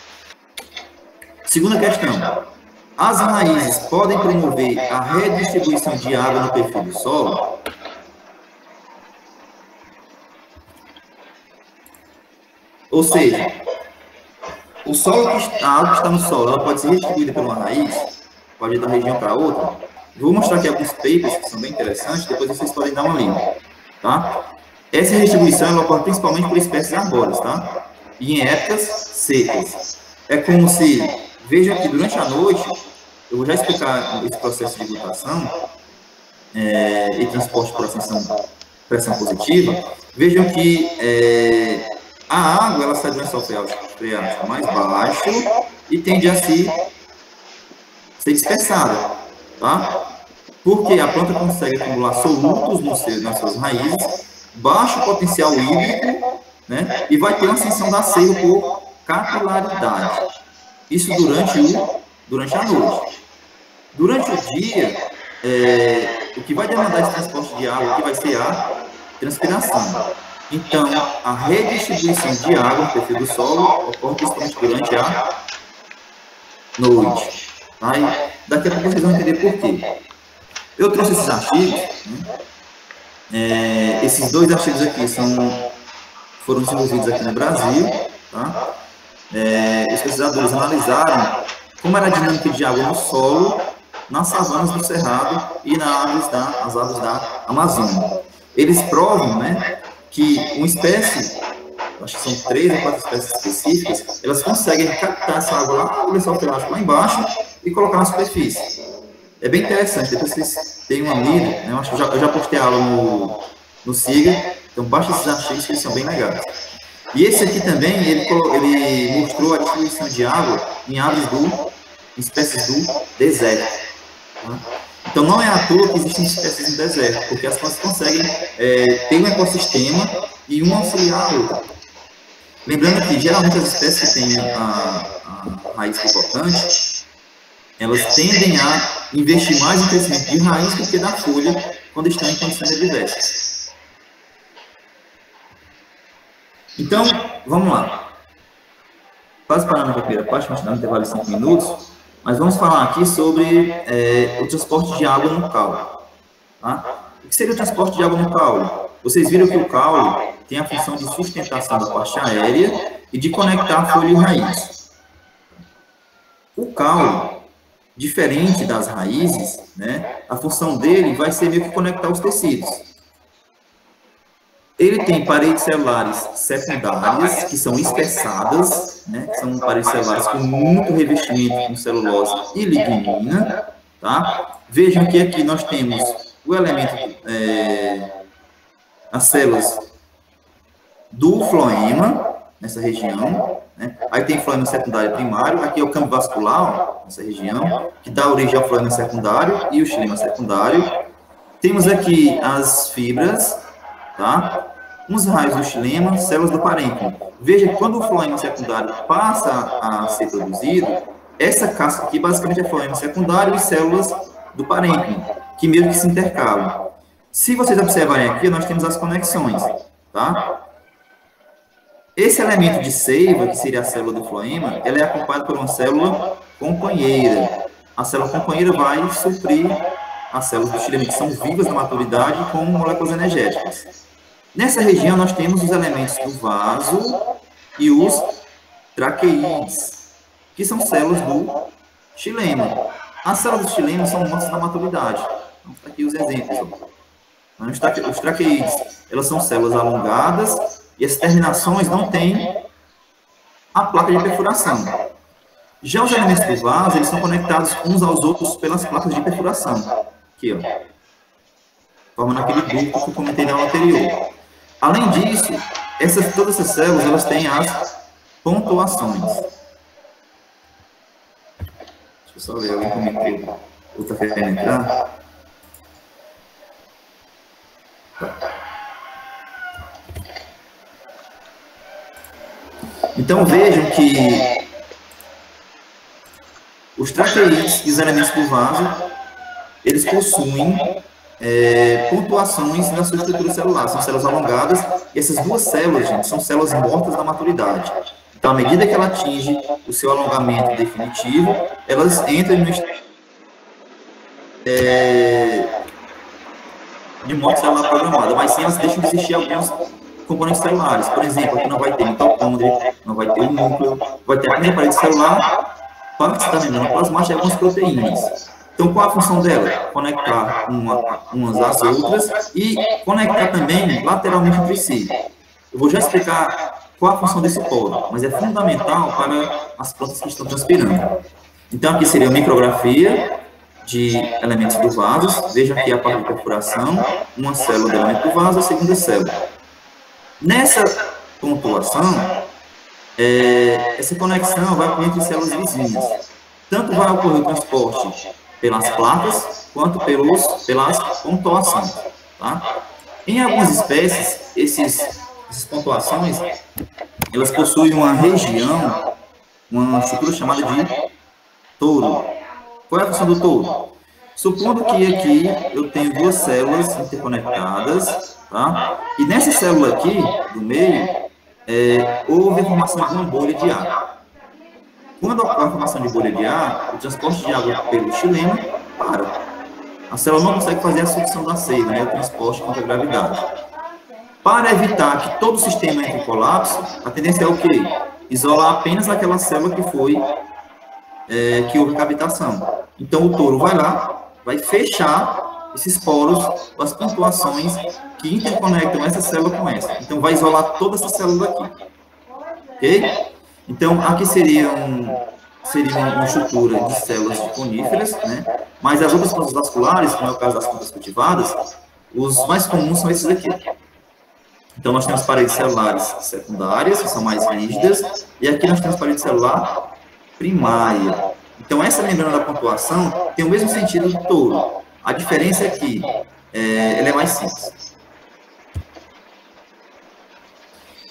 Segunda questão. As raízes podem promover a redistribuição de água no perfil do solo? Ou seja, a água que está no solo, ela pode ser redistribuída por uma raiz, pode ir da região para outra. Vou mostrar aqui alguns papers que são bem interessantes, depois vocês podem dar uma lida. Tá? Essa redistribuição ela ocorre principalmente por espécies arbóreas, tá? E em épocas secas. É como se, veja que durante a noite, eu vou já explicar esse processo de glutação e transporte por pressão positiva. Vejam que a água ela sai do lençol freático mais baixo e tende a ser dispersada, tá? Porque a planta consegue acumular solutos nas suas raízes, baixo potencial hídrico, né? E vai ter uma ascensão da seiva por capilaridade. Isso durante a noite. Durante o dia, o que vai demandar esse transporte de água aqui vai ser a transpiração. Então, a redistribuição de água no perfil do solo ocorre principalmente durante a noite. Tá? E daqui a pouco vocês vão entender por quê. Eu trouxe esses artigos, né? Esses dois artigos aqui foram desenvolvidos aqui no Brasil. Tá? Os pesquisadores analisaram como era a dinâmica de água no solo, nas savanas do Cerrado e nas árvores da Amazônia. Eles provam, né, que uma espécie, acho que são 3 ou 4 espécies específicas, elas conseguem captar essa água lá no lençol freático lá embaixo e colocar na superfície. É bem interessante, depois vocês têm uma lida, né, eu acho que eu já postei a aula no Siga, então baixa esses artigos que eles são bem legais. E esse aqui também, ele mostrou a distribuição de água em espécies do deserto. Tá? Então, não é à toa que existem espécies no deserto, porque as plantas conseguem ter um ecossistema e uma auxiliar a outra. Lembrando que, geralmente, as espécies que têm a raiz pivotante, elas tendem a investir mais em crescimento de raiz do que da folha, quando estão em condições adversas. Então, vamos lá. Quase parando na primeira parte, continuando no intervalo de 5 minutos, mas vamos falar aqui sobre o transporte de água no caule. Tá? O que seria o transporte de água no caule? Vocês viram que o caule tem a função de sustentação da parte aérea e de conectar a folha e raiz. O caule, diferente das raízes, né, a função dele vai ser meio que conectar os tecidos. Ele tem paredes celulares secundárias, que são espessadas, né, que são paredes celulares com muito revestimento com celulose e lignina. Tá? Vejam que aqui nós temos o elemento, as células do floema, nessa região. Né? Aí tem floema secundário e primário, aqui é o campo vascular, ó, nessa região, que dá origem ao floema secundário e o xilema secundário. Temos aqui as fibras, tá? Uns raios do xilema, células do parênquima. Veja que quando o floema secundário passa a ser produzido, essa casca aqui basicamente é floema secundário e células do parênquima, que meio que se intercalam. Se vocês observarem aqui, nós temos as conexões, tá? Esse elemento de seiva, que seria a célula do floema, ela é acompanhada por uma célula companheira. A célula companheira vai suprir as células do xilemento, que são vivas na maturidade, com moléculas energéticas. Nessa região, nós temos os elementos do vaso e os traqueídes, que são células do xilema. As células do xilema são mortas na maturidade. Então, tá aqui os exemplos. Os traqueídes, elas são células alongadas e as terminações não têm a placa de perfuração. Já os elementos do vaso, eles são conectados uns aos outros pelas placas de perfuração. Aqui, ó. Formando aquele duto que eu comentei na aula anterior. Além disso, todas essas células, elas têm as pontuações. Deixa eu só ver, alguém comentou. Outra querendo entrar? Então, vejam que os traqueídes e os elementos do vaso, eles possuem pontuações na sua estrutura celular. São células alongadas, e essas duas células, gente, são células mortas na maturidade. Então, à medida que ela atinge o seu alongamento definitivo, elas entram no estado de morte celular programada, mas sim elas deixam de existir alguns componentes celulares. Por exemplo, aqui não vai ter mitocôndria, não vai ter o núcleo, vai ter a primeira parede celular, partes da membrana plasmática e algumas proteínas. Então, qual a função dela? Conectar umas às outras e conectar também lateralmente entre si. Eu vou já explicar qual a função desse polo, mas é fundamental para as plantas que estão transpirando. Então, aqui seria a micrografia de elementos do vaso. Vejam aqui a parte de perfuração, uma célula do elemento do vaso, a segunda célula. Nessa pontuação, essa conexão vai entre células vizinhas. Tanto vai ocorrer o transporte pelas placas, quanto pelas pontuações. Tá? Em algumas espécies, essas pontuações, elas possuem uma região, uma estrutura chamada de touro. Qual é a função do touro? Supondo que aqui eu tenho duas células interconectadas, tá? E nessa célula aqui, do meio, houve a formação de uma bolha de ar. Quando ocorre a formação de bolha de ar, o transporte de água pelo xilema para. A célula não consegue fazer a sucção da seiva, né, o transporte contra a gravidade. Para evitar que todo o sistema entre em colapso, a tendência é o quê? Isolar apenas aquela célula que que houve cavitação. Então, o touro vai lá, vai fechar esses poros, as pontuações que interconectam essa célula com essa. Então, vai isolar toda essa célula aqui. Ok? Então, aqui seria uma estrutura de células coníferas, né? Mas as outras plantas vasculares, como é o caso das plantas cultivadas, os mais comuns são esses aqui. Então, nós temos paredes celulares secundárias, que são mais rígidas, e aqui nós temos parede celular primária. Então, essa membrana da pontuação tem o mesmo sentido do touro. A diferença é que ela é mais simples.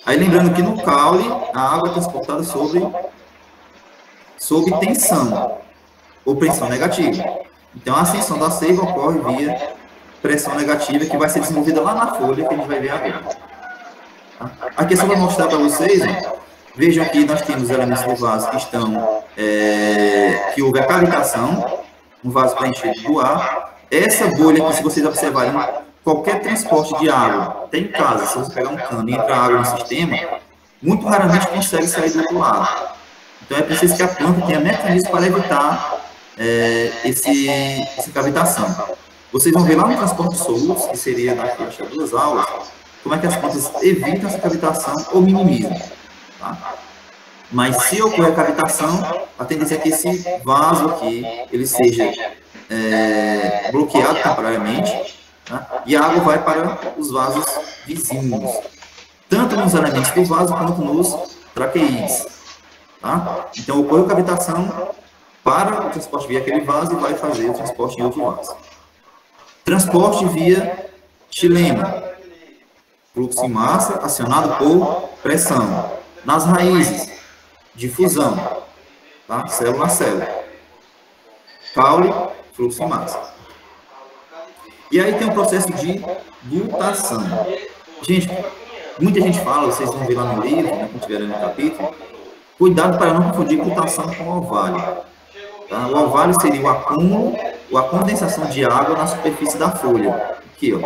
Aí, lembrando que no caule, a água é transportada sob tensão, ou pressão negativa. Então, a ascensão da seiva ocorre via pressão negativa, que vai ser desenvolvida lá na folha, que a gente vai ver agora. Tá? Aqui é só para mostrar para vocês, ó. Vejam que nós temos elementos do vaso que estão, que houve a cavitação, um vaso preenchido do ar. Essa bolha aqui, se vocês observarem, qualquer transporte de água, até em casa, se você pegar um cano e entrar água no sistema, muito raramente consegue sair do outro lado. Então, é preciso que a planta tenha mecanismos para evitar essa cavitação. Vocês vão ver lá no transporte de solutos, que seria daqui a 2 aulas, como é que as plantas evitam essa cavitação ou minimizam. Tá? Mas se ocorrer a cavitação, a tendência é que esse vaso aqui, ele seja bloqueado temporariamente, tá? E a água vai para os vasos vizinhos, tanto nos elementos do vaso quanto nos traqueídes. Tá? Então, ocorre a cavitação para o transporte via aquele vaso e vai fazer o transporte em outro vaso. Transporte via xilema, fluxo em massa acionado por pressão. Nas raízes, difusão, tá? Célula a célula. Caule, fluxo em massa. E aí tem o processo de glutação. Gente, Muita gente fala, vocês vão ver lá no livro, né, quando estiver no capítulo, cuidado para não confundir gutação com orvalho. Tá? O orvalho seria o acúmulo, a condensação de água na superfície da folha. Aqui, ó.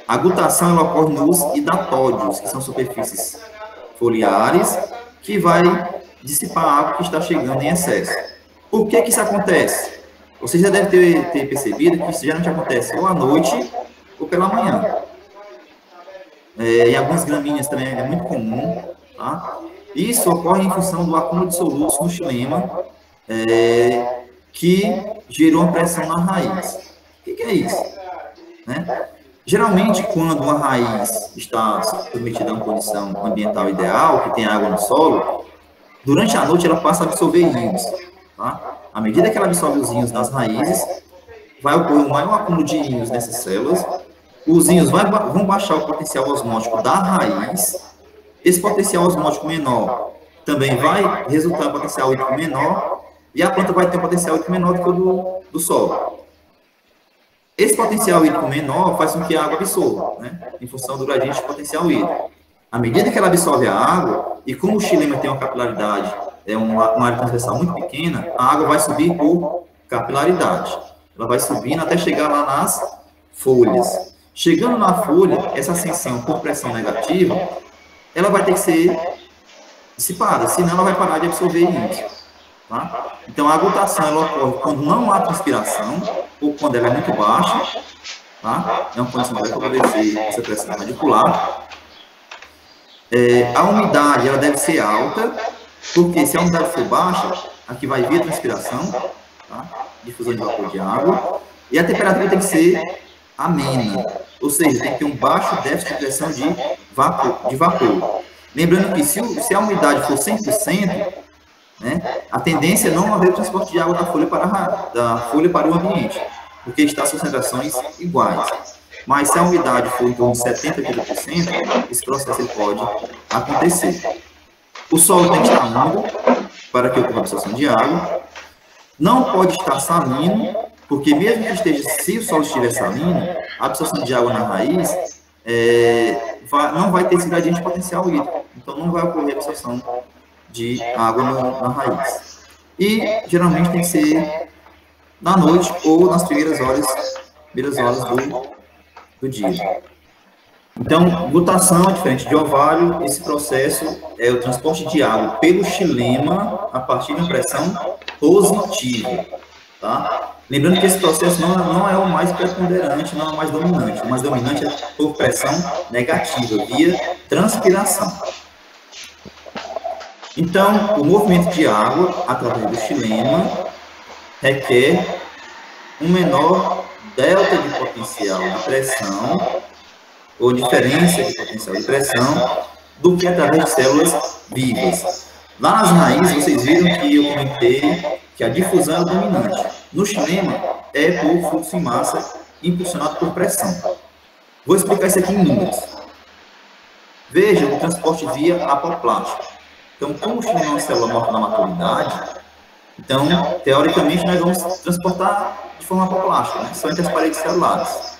A gutação ela ocorre nos hidatódios, que são superfícies foliares, que vai dissipar a água que está chegando em excesso. Por que que isso acontece? Você já deve ter percebido que isso geralmente acontece ou à noite ou pela manhã. Em algumas gramíneas também é muito comum, tá? Isso ocorre em função do acúmulo de soluços no xilema, que gerou uma pressão na raiz. O que é isso? Né? Geralmente, quando uma raiz está submetida a uma condição ambiental ideal, que tem água no solo, durante a noite ela passa a absorver íons. Tá? À medida que ela absorve os íons das raízes, vai ocorrer um maior acúmulo de íons nessas células, os íons vão baixar o potencial osmótico da raiz, esse potencial osmótico menor também vai resultar em um potencial hídrico menor, e a planta vai ter um potencial hídrico menor do que o do solo. Esse potencial hídrico menor faz com que a água absorva, né, em função do gradiente de potencial hídrico. À medida que ela absorve a água, e como o xilema tem uma capilaridade, uma área transversal muito pequena, a água vai subir por capilaridade. Ela vai subindo até chegar lá nas folhas. Chegando na folha, essa ascensão por pressão negativa, ela vai ter que ser dissipada, senão ela vai parar de absorver íons. Tá? Então, a gutação ela ocorre quando não há transpiração, ou quando ela é muito baixa, tá? É uma condição que vai favorecer essa pressão radicular. A umidade ela deve ser alta, porque se a umidade for baixa, aqui vai vir a transpiração, tá? Difusão de vapor de água, e a temperatura tem que ser amena, ou seja, tem que ter um baixo déficit de pressão de vapor. Lembrando que se a umidade for 100%, né, a tendência é não haver o transporte de água da folha para o ambiente, porque está as concentrações iguais. Mas se a umidade for em torno de 70% a 80%, esse processo ele pode acontecer. O solo tem que estar úmido para que ocorra a absorção de água. Não pode estar salino, porque mesmo que esteja, se o solo estiver salino, a absorção de água na raiz não vai ter esse gradiente potencial hídrico. Então não vai ocorrer a absorção de água na raiz. E geralmente tem que ser na noite ou nas primeiras horas do dia. Então, gutação é diferente de orvalho. Esse processo é o transporte de água pelo xilema a partir de uma pressão positiva. Tá? Lembrando que esse processo não é o mais preponderante, não é o mais dominante. O mais dominante é por pressão negativa, via transpiração. Então, o movimento de água através do xilema requer um menor delta de potencial de pressão, ou diferença de potencial de pressão, do que através de células vivas. Lá nas raízes, vocês viram que eu comentei que a difusão é dominante. No xilema, é por fluxo em massa impulsionado por pressão. Vou explicar isso aqui em números. Veja o transporte via apoplástico. Então, como o xilema é uma célula morta na maturidade, então, teoricamente, nós vamos transportar de forma apoplástica, né? Só entre as paredes celulares.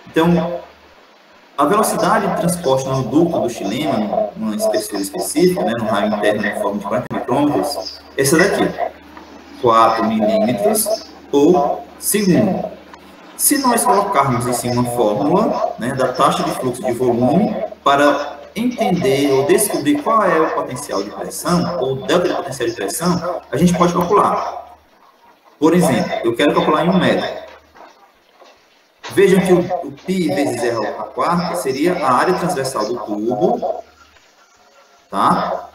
Então, a velocidade de transporte no ducto do xilema, numa espessura específica, né, no raio interno em forma de 40 micrômetros, essa daqui, 4 milímetros por segundo. Se nós colocarmos em cima uma fórmula, né, da taxa de fluxo de volume para entender ou descobrir qual é o potencial de pressão, ou o delta de potencial de pressão, a gente pode calcular. Por exemplo, eu quero calcular em 1 metro. Vejam que o π vezes r à quarta seria a área transversal do tubo, tá?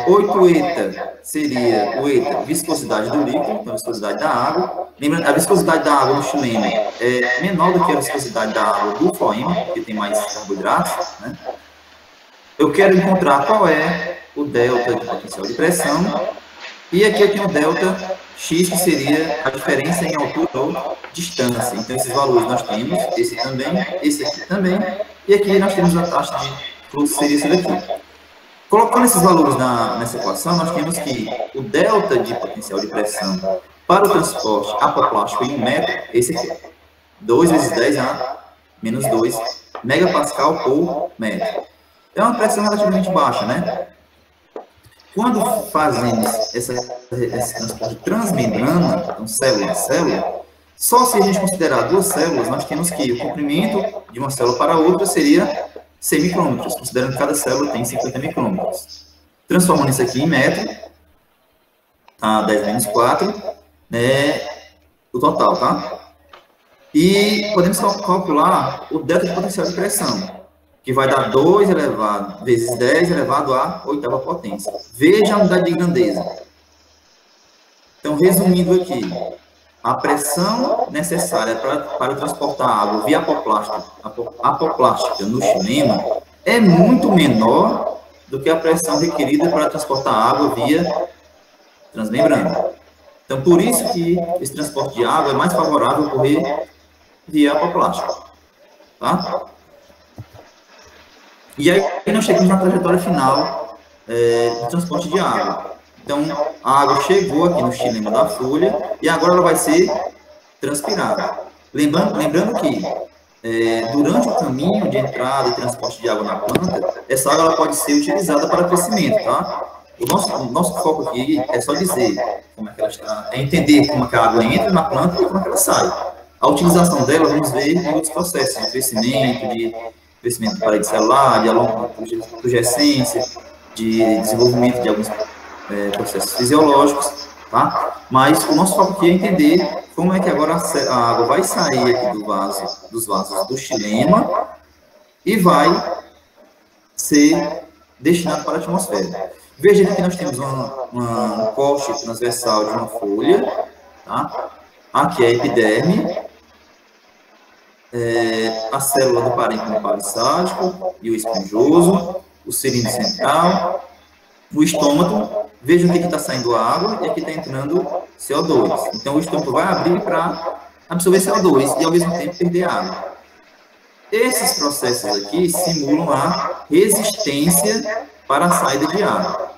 8 eta seria o eta, viscosidade do líquido, então a viscosidade da água. Lembrando, a viscosidade da água no xilema é menor do que a viscosidade da água do floema, porque tem mais carboidratos, né? Eu quero encontrar qual é o delta de potencial de pressão, e aqui eu tenho o delta x, que seria a diferença em altura ou distância. Então, esses valores nós temos, esse também, esse aqui também, e aqui nós temos a taxa de fluxo, seria esse daqui. Colocando esses valores nessa equação, nós temos que o delta de potencial de pressão para o transporte apoplástico em 1 metro, esse aqui, 2 vezes 10 a menos 2 megapascal por metro. É uma pressão relativamente baixa, né? Quando fazemos esse transporte transmembrana, então célula a célula, só se a gente considerar duas células, nós temos que o comprimento de uma célula para a outra seria 100 micrômetros, considerando que cada célula tem 50 micrômetros. Transformando isso aqui em metro, tá? 10 menos 4, né? O total, tá? E podemos calcular o delta de potencial de pressão, que vai dar 2 elevado vezes 10 elevado à oitava potência. Veja a unidade de grandeza. Então, resumindo aqui, a pressão necessária para transportar água via apoplástica no xilema é muito menor do que a pressão requerida para transportar água via transmembrana. Então, por isso que esse transporte de água é mais favorável ocorrer via apoplástica. Tá? E aí nós chegamos na trajetória final do transporte de água. Então, a água chegou aqui no xilema da folha e agora ela vai ser transpirada. Lembrando que durante o caminho de entrada e transporte de água na planta, essa água ela pode ser utilizada para crescimento, tá? O nosso foco aqui é só dizer como é que ela está, é entender como é que a água entra na planta e como é que ela sai. A utilização dela, vamos ver em outros processos de crescimento de parede celular, de pubescência, de desenvolvimento de alguns processos fisiológicos, tá? Mas o nosso foco aqui é entender como é que agora a água vai sair aqui dos vasos do xilema e vai ser destinado para a atmosfera. Veja que nós temos um corte transversal de uma folha, tá? Aqui é a epiderme, a célula do parênquima palissádico e o esponjoso, o cilindro central, o estômago. Vejam que aqui está saindo água e aqui está entrando CO2. Então, o estômago vai abrir para absorver CO2 e, ao mesmo tempo, perder água. Esses processos aqui simulam a resistência para a saída de água.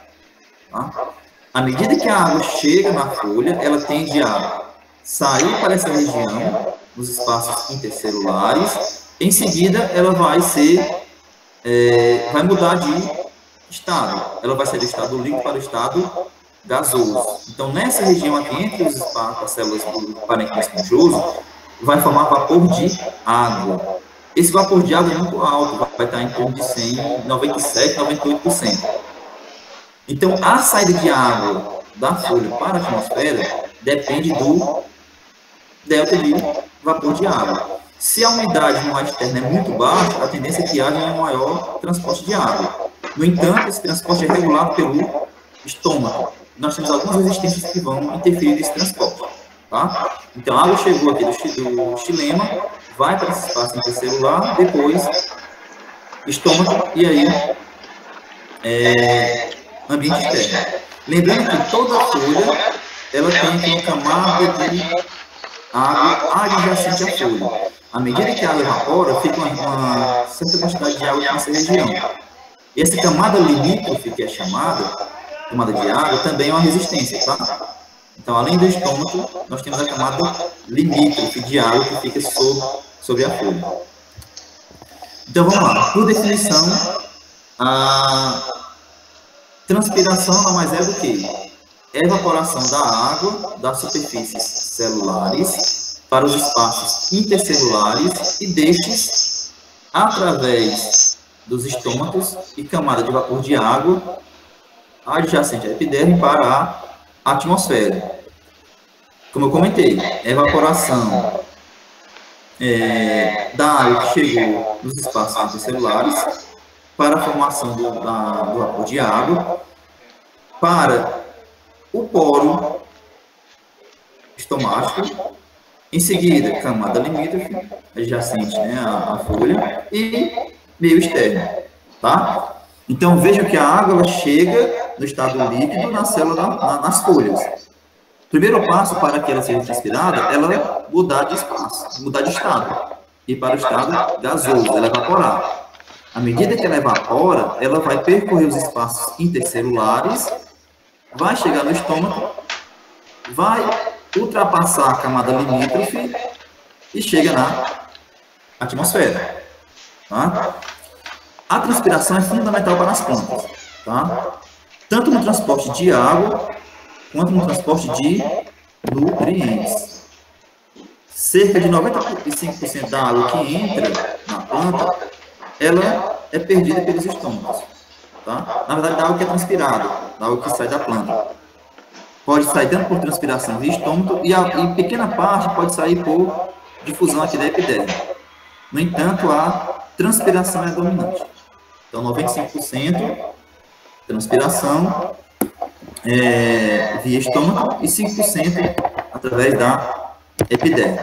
Tá? À medida que a água chega na folha, ela tende a sair para essa região, nos espaços intercelulares. Em seguida, ela vai mudar de estado. Ela vai sair do estado líquido para o estado gasoso. Então, nessa região aqui, entre os espaços, as células do parênquima esponjoso, vai formar vapor de água. Esse vapor de água é muito alto, vai estar em torno de 97, 98%. Então, a saída de água da folha para a atmosfera depende do delta de vapor de água. Se a umidade no ar externo é muito baixa, a tendência é que haja um maior transporte de água. No entanto, esse transporte é regulado pelo estômago. Nós temos algumas resistências que vão interferir nesse transporte. Tá? Então, a água chegou aqui do xilema, vai para esse espaço intercelular, depois estômago e aí ambiente externo. Lembrando que toda folha ela tem uma camada de água adjacente à folha. À medida que a água evapora, fica uma certa quantidade de água nessa região. E essa camada limítrofe, que é chamada camada de água, também é uma resistência, tá? Então, além do estômago, nós temos a camada limítrofe de água que fica sobre a folha. Então, vamos lá. Por definição, a transpiração nada mais é do que evaporação da água das superfícies celulares para os espaços intercelulares e destes, através dos estômatos e camada de vapor de água adjacente à epiderme para a atmosfera. Como eu comentei, evaporação da água que chegou nos espaços intercelulares para a formação do vapor de água para o poro estomático, em seguida, camada limítrofe, adjacente, né, à folha, e meio externo, tá? Então, veja que a água ela chega no estado líquido na célula, nas folhas. O primeiro passo para que ela seja transpirada, ela é mudar de espaço, mudar de estado, e para o estado gasoso, ela evaporar. À medida que ela evapora, ela vai percorrer os espaços intercelulares, vai chegar no estômago, vai ultrapassar a camada limítrofe e chega na atmosfera. tá? A transpiração é fundamental para as plantas, tá? Tanto no transporte de água, quanto no transporte de nutrientes. Cerca de 95% da água que entra na planta, ela é perdida pelos estômagos, tá? Na verdade, da água que é transpirada, da água que sai da planta. Pode sair tanto por transpiração de estômago e pequena parte pode sair por difusão aqui da epiderme. No entanto, a transpiração é dominante. Então, 95% transpiração via estômago e 5% através da epiderme.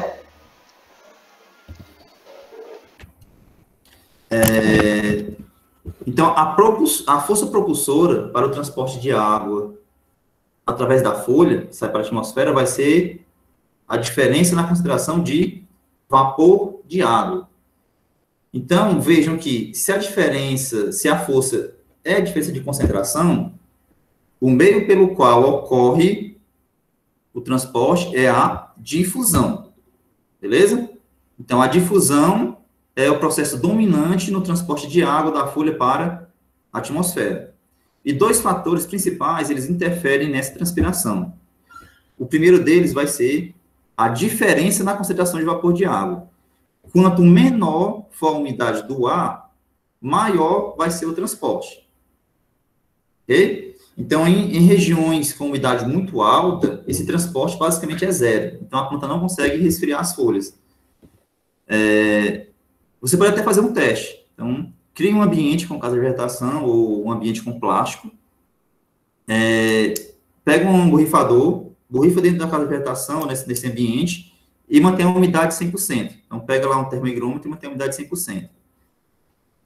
Então, a força propulsora para o transporte de água através da folha, que sai para a atmosfera, vai ser a diferença na concentração de vapor de água. Então, vejam que se a força é a diferença de concentração, o meio pelo qual ocorre o transporte é a difusão, beleza? Então, a difusão é o processo dominante no transporte de água da folha para a atmosfera. E dois fatores principais, eles interferem nessa transpiração. O primeiro deles vai ser a diferença na concentração de vapor de água. Quanto menor for a umidade do ar, maior vai ser o transporte. Ok? Então, em regiões com umidade muito alta, esse transporte basicamente é zero. Então, a planta não consegue resfriar as folhas. Você pode até fazer um teste. Então, crie um ambiente com casa de vegetação ou um ambiente com plástico. Pega um borrifador, borrifa dentro da casa de vegetação, nesse ambiente, e mantém a umidade 100%. Então, pega lá um termoigrômetro e mantém a umidade 100%.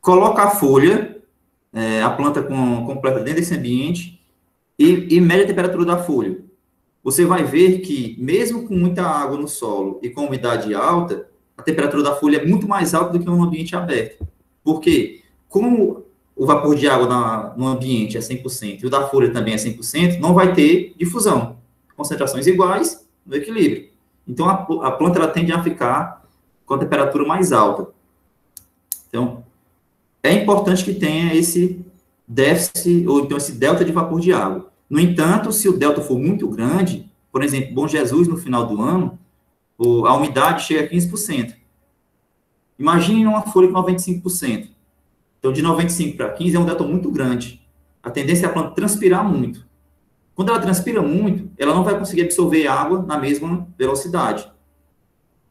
Coloca a folha, a planta completa dentro desse ambiente, e mede a temperatura da folha. Você vai ver que, mesmo com muita água no solo e com umidade alta, a temperatura da folha é muito mais alta do que um ambiente aberto. Por quê? Como o vapor de água no ambiente é 100% e o da folha também é 100%, não vai ter difusão. Concentrações iguais no equilíbrio. Então, a planta ela tende a ficar com a temperatura mais alta. Então, é importante que tenha esse déficit, ou então esse delta de vapor de água. No entanto, se o delta for muito grande, por exemplo, Bom Jesus, no final do ano, a umidade chega a 15%. Imagine uma folha com 95%. Então, de 95 para 15 é um delta muito grande. A tendência é a planta transpirar muito. Quando ela transpira muito, ela não vai conseguir absorver água na mesma velocidade.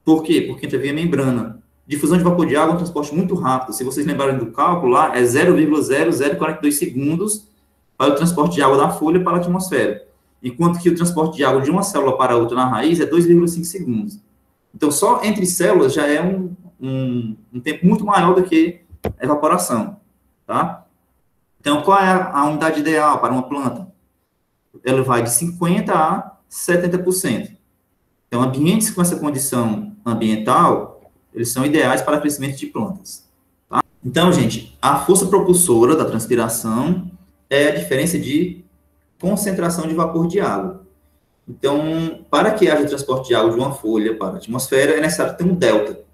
Por quê? Porque entra via membrana. Difusão de vapor de água é um transporte muito rápido. Se vocês lembrarem do cálculo lá, é 0,0042 segundos para o transporte de água da folha para a atmosfera. Enquanto que o transporte de água de uma célula para outra na raiz é 2,5 segundos. Então, só entre células já é um tempo muito maior do que a evaporação, tá? Então, qual é a unidade ideal para uma planta? Ela vai de 50% a 70%. Então, ambientes com essa condição ambiental, eles são ideais para o crescimento de plantas. Tá? Então, gente, a força propulsora da transpiração é a diferença de concentração de vapor de água. Então, para que haja transporte de água de uma folha para a atmosfera, é necessário ter um delta.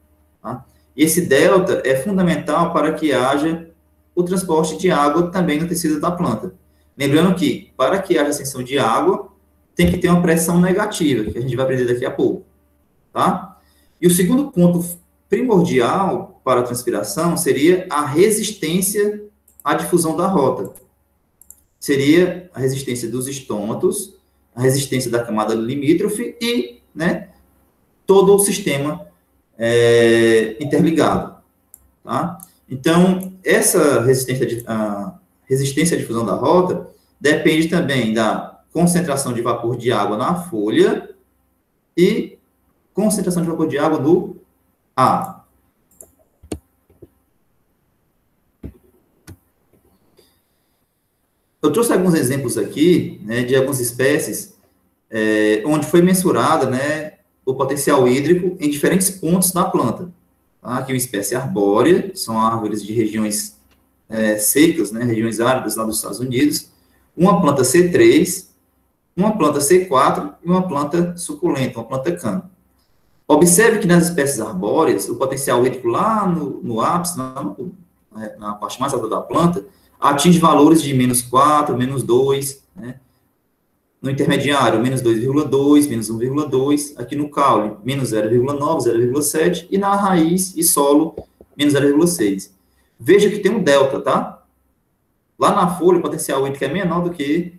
Tá? E esse delta é fundamental para que haja o transporte de água também no tecido da planta. Lembrando que, para que haja ascensão de água, tem que ter uma pressão negativa, que a gente vai aprender daqui a pouco. Tá? E o segundo ponto primordial para a transpiração seria a resistência à difusão da rota. Seria a resistência dos estômatos, a resistência da camada limítrofe e, né, todo o sistema interligado. Tá? Então, essa resistência à difusão da rota depende também da concentração de vapor de água na folha e concentração de vapor de água no ar. Eu trouxe alguns exemplos aqui, né, de algumas espécies onde foi mensurada, né, o potencial hídrico em diferentes pontos da planta. Tá? Aqui uma espécie arbórea, são árvores de regiões secas, né, regiões áridas lá dos Estados Unidos, uma planta C3, uma planta C4 e uma planta suculenta, uma planta cana. Observe que nas espécies arbóreas, o potencial hídrico lá no ápice, na parte mais alta da planta, atinge valores de -4, -2, né? No intermediário, -2,2, -1,2, aqui no caule, -0,9, 0,7, e na raiz e solo, -0,6. Veja que tem um delta, tá? Lá na folha, o potencial hídrico é menor do que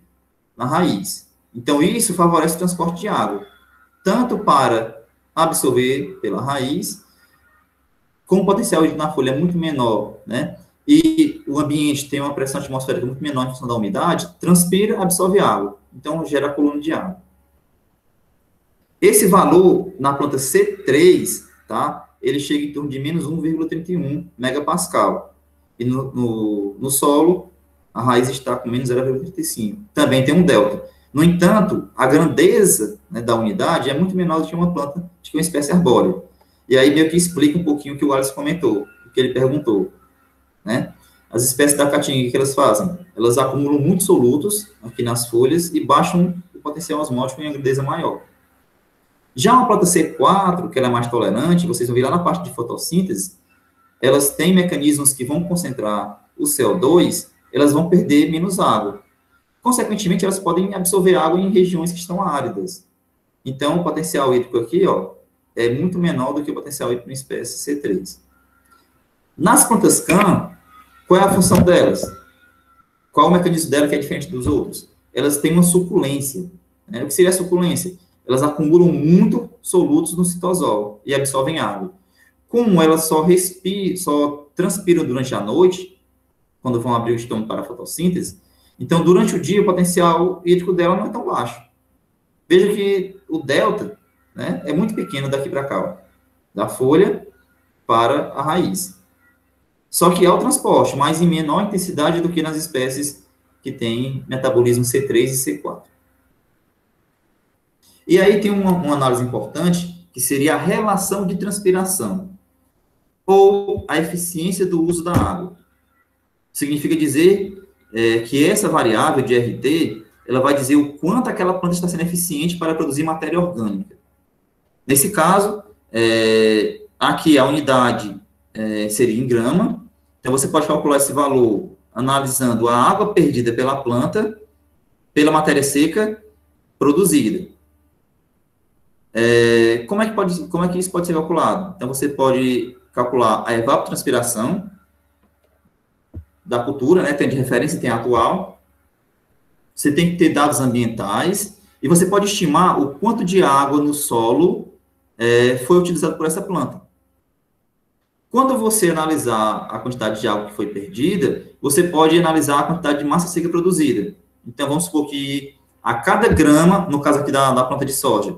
na raiz. Então, isso favorece o transporte de água, tanto para absorver pela raiz, como o potencial hídrico na folha é muito menor, né? E o ambiente tem uma pressão atmosférica muito menor em função da umidade, transpira, absorve água. Então, gera coluna de água. Esse valor, na planta C3, tá? Ele chega em torno de -1,31 megapascal. E no solo, a raiz está com -0,35. Também tem um delta. No entanto, a grandeza, né, da unidade é muito menor do que uma planta, de que uma espécie arbórea. E aí meio que explica um pouquinho o que o Alisson comentou, o que ele perguntou, né? As espécies da caatinga, o que elas fazem? Elas acumulam muitos solutos aqui nas folhas e baixam o potencial osmótico em uma grandeza maior. Já uma planta C4, que ela é mais tolerante, vocês vão ver lá na parte de fotossíntese, elas têm mecanismos que vão concentrar o CO2, elas vão perder menos água. Consequentemente, elas podem absorver água em regiões que estão áridas. Então, o potencial hídrico aqui, ó, é muito menor do que o potencial hídrico na espécie C3. Nas plantas CAN, qual é a função delas? Qual é o mecanismo dela que é diferente dos outros? Elas têm uma suculência, né? O que seria a suculência? Elas acumulam muito solutos no citosol e absorvem água. Como elas só transpiram durante a noite, quando vão abrir o estômago para a fotossíntese, então, durante o dia, o potencial hídrico dela não é tão baixo. Veja que o delta, né, é muito pequeno daqui para cá, ó, da folha para a raiz. Só que há o transporte, mas em menor intensidade do que nas espécies que têm metabolismo C3 e C4. E aí tem uma análise importante, que seria a relação de transpiração, ou a eficiência do uso da água. Significa dizer que essa variável de RT, ela vai dizer o quanto aquela planta está sendo eficiente para produzir matéria orgânica. Nesse caso, aqui a unidade seria em grama, então você pode calcular esse valor analisando a água perdida pela planta, pela matéria seca produzida. Como é que isso pode ser calculado? Então, você pode calcular a evapotranspiração da cultura, né? Tem de referência, tem a atual. Você tem que ter dados ambientais e você pode estimar o quanto de água no solo foi utilizado por essa planta. Quando você analisar a quantidade de água que foi perdida, você pode analisar a quantidade de massa seca produzida. Então, vamos supor que a cada grama, no caso aqui da planta de soja,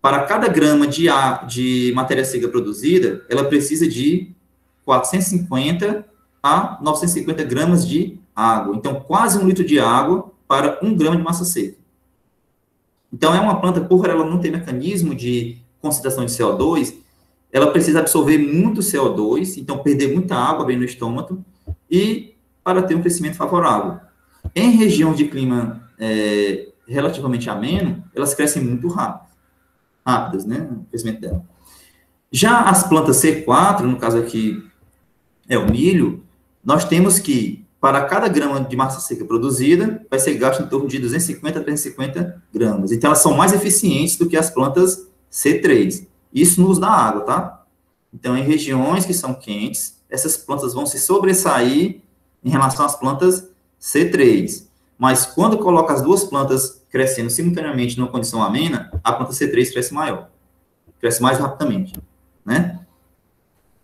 para cada grama de matéria seca produzida, ela precisa de 450 a 950 gramas de água. Então, quase 1 litro de água para 1 grama de massa seca. Então, é uma planta, por ela não ter mecanismo de concentração de CO2, ela precisa absorver muito CO2, então perder muita água bem no estômago, e para ter um crescimento favorável. Em regiões de clima relativamente ameno, elas crescem muito rápidas, né, o crescimento dela. Já as plantas C4, no caso aqui é o milho, nós temos que, para cada grama de massa seca produzida, vai ser gasto em torno de 250 a 350 gramas. Então, elas são mais eficientes do que as plantas C3. Isso no uso da água, tá? Então, em regiões que são quentes, essas plantas vão se sobressair em relação às plantas C3. Mas, quando coloca as duas plantas crescendo simultaneamente numa condição amena, a planta C3 cresce maior. Cresce mais rapidamente, né?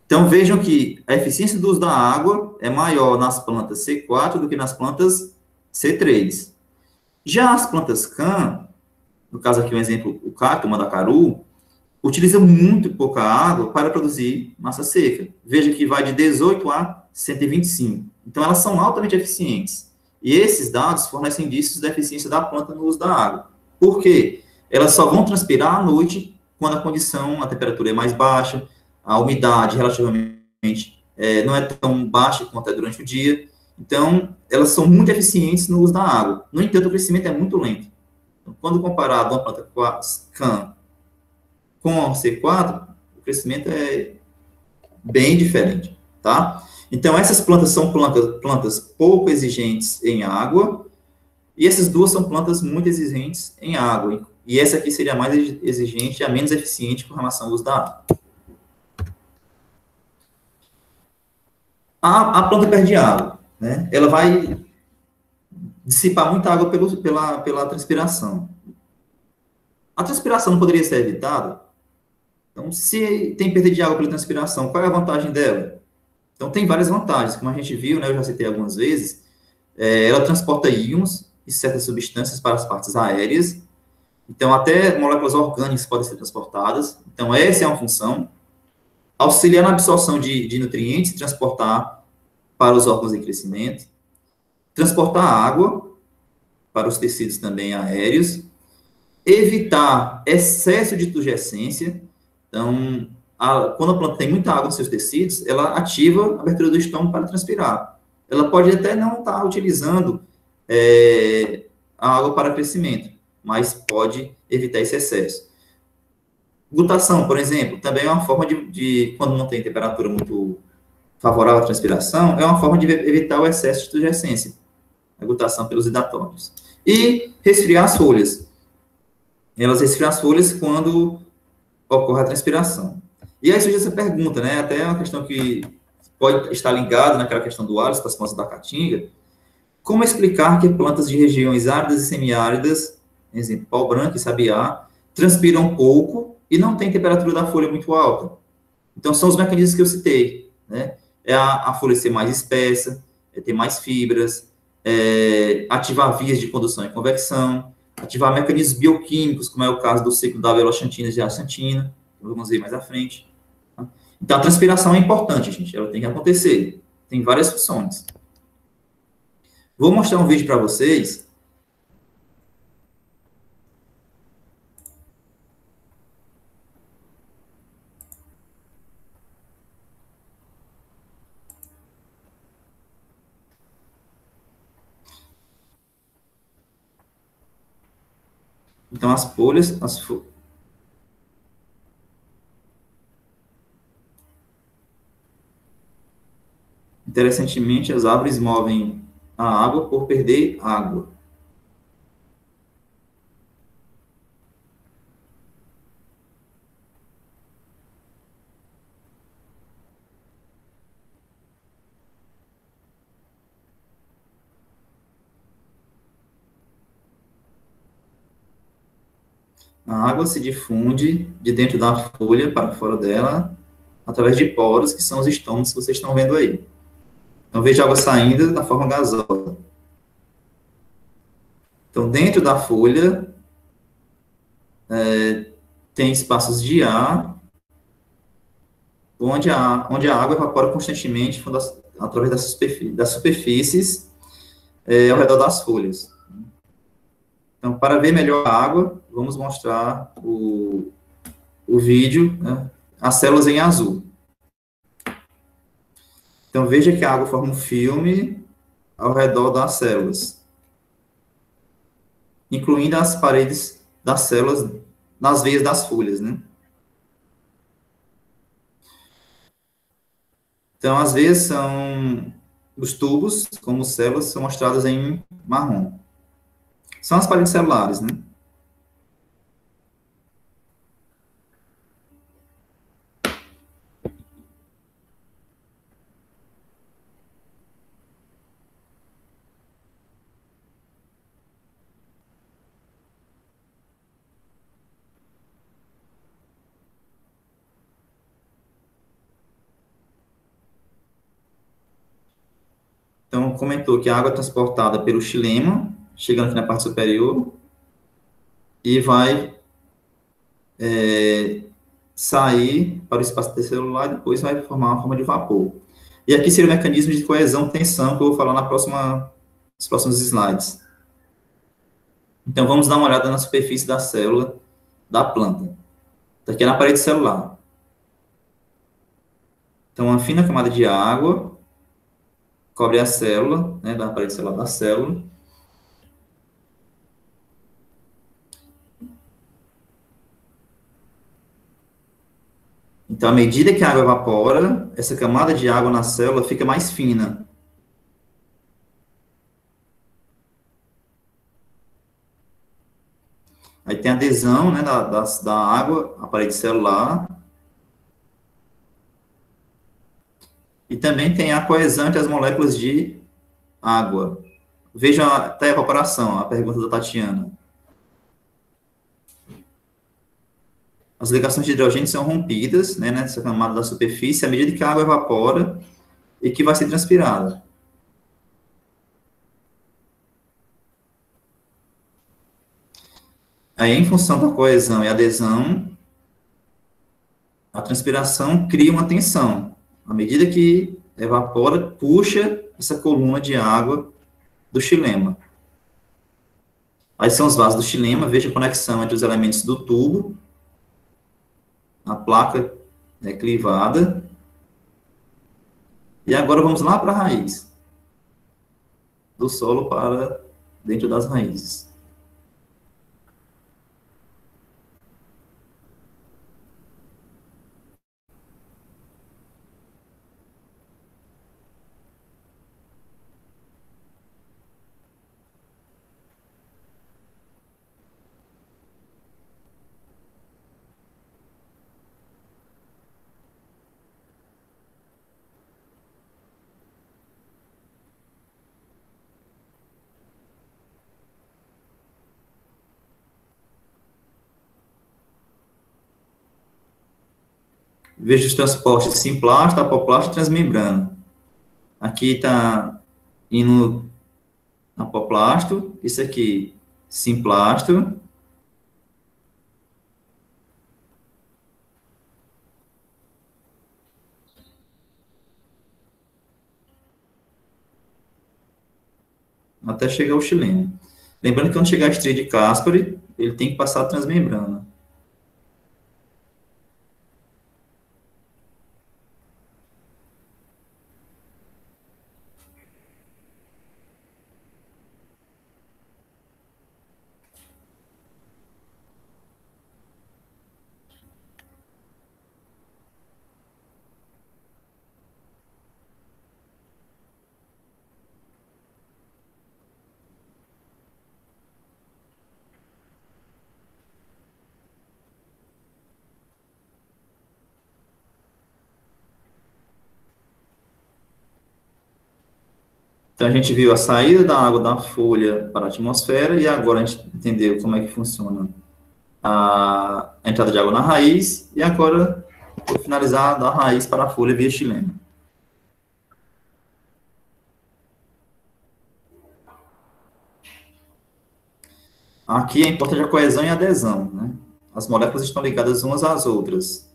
Então, vejam que a eficiência do uso da água é maior nas plantas C4 do que nas plantas C3. Já as plantas CAN, no caso aqui um exemplo, o cacto, o mandacaru, utiliza muito pouca água para produzir massa seca. Veja que vai de 18 a 125. Então, elas são altamente eficientes. E esses dados fornecem indícios da eficiência da planta no uso da água. Por quê? Elas só vão transpirar à noite, quando a temperatura é mais baixa, a umidade relativamente não é tão baixa quanto é durante o dia. Então, elas são muito eficientes no uso da água. No entanto, o crescimento é muito lento. Então, quando comparado uma planta CAN com C4, o crescimento é bem diferente, tá? Então, essas plantas são plantas pouco exigentes em água, e essas duas são plantas muito exigentes em água. E essa aqui seria a mais exigente e a menos eficiente com relação ao uso da água. A planta perde água, né? Ela vai dissipar muita água pela transpiração. A transpiração não poderia ser evitada? Então, se tem perda de água pela transpiração, qual é a vantagem dela? Então, tem várias vantagens, como a gente viu, né, eu já citei algumas vezes, ela transporta íons e certas substâncias para as partes aéreas, então até moléculas orgânicas podem ser transportadas, então essa é uma função, auxiliar na absorção de nutrientes e transportar para os órgãos em crescimento, transportar água para os tecidos também aéreos, evitar excesso de turgescência, então, quando a planta tem muita água nos seus tecidos, ela ativa a abertura do estômago para transpirar. Ela pode até não estar utilizando a água para crescimento, mas pode evitar esse excesso. Glutação, por exemplo, também é uma forma quando não tem temperatura muito favorável à transpiração, é uma forma de evitar o excesso de turgescência, a glutação pelos hidratórios. E resfriar as folhas. Elas resfriam as folhas quando ocorre a transpiração. E aí surge essa pergunta, né? Até uma questão que pode estar ligada naquela questão do hálito, das plantas da caatinga. Como explicar que plantas de regiões áridas e semiáridas, exemplo, pau branco e sabiá, transpiram pouco e não tem temperatura da folha muito alta? Então, são os mecanismos que eu citei, né? É a folha ser mais espessa, ter mais fibras, ativar vias de condução e convecção, ativar mecanismos bioquímicos, como é o caso do ciclo da veloxantina e de astaxantina, vamos ver mais à frente. Tá? Então, a transpiração é importante, gente, ela tem que acontecer. Tem várias funções. Vou mostrar um vídeo para vocês. Então, as folhas, interessantemente, as árvores movem a água por perder água. A água se difunde de dentro da folha para fora dela, através de poros, que são os estômagos que vocês estão vendo aí. Então, veja a água saindo da forma gasosa. Então, dentro da folha, tem espaços de ar, onde a água evapora constantemente através das superfícies ao redor das folhas. Então, para ver melhor a água, vamos mostrar o vídeo, né, as células em azul. Então, veja que a água forma um filme ao redor das células, incluindo as paredes das células nas veias das folhas, né? Então, as veias são os tubos, como células, são mostradas em marrom. São as paredes celulares, né? Então, comentou que a água é transportada pelo xilema, chegando aqui na parte superior, e vai sair para o espaço intercelular e depois vai formar uma forma de vapor. E aqui seria o mecanismo de coesão, tensão, que eu vou falar nos próximos slides. Então, vamos dar uma olhada na superfície da célula da planta. Está aqui na parede celular. Então, uma fina camada de água cobre a célula, né, da parede celular da célula. Então, à medida que a água evapora, essa camada de água na célula fica mais fina. Aí tem a adesão, né, da água à parede celular. E também tem a coesão entre as moléculas de água. Vejam até a evaporação, a pergunta da Tatiana. As ligações de hidrogênio são rompidas, né, nessa camada da superfície à medida que a água evapora e que vai ser transpirada. Aí, em função da coesão e adesão, a transpiração cria uma tensão. À medida que evapora, puxa essa coluna de água do xilema. Aí são os vasos do xilema, veja a conexão entre os elementos do tubo, a placa clivada. E agora vamos lá para a raiz. Do solo para dentro das raízes. Veja os transportes simplasto, apoplasto e transmembrana. Aqui está indo apoplasto, isso aqui simplasto. Até chegar ao xilema. Lembrando que quando chegar a estria de Caspary, ele tem que passar a transmembrana. Então, a gente viu a saída da água da folha para a atmosfera e agora a gente entendeu como é que funciona a entrada de água na raiz e agora vou finalizar da raiz para a folha via xilema. Aqui é importante a coesão e a adesão, né? As moléculas estão ligadas umas às outras.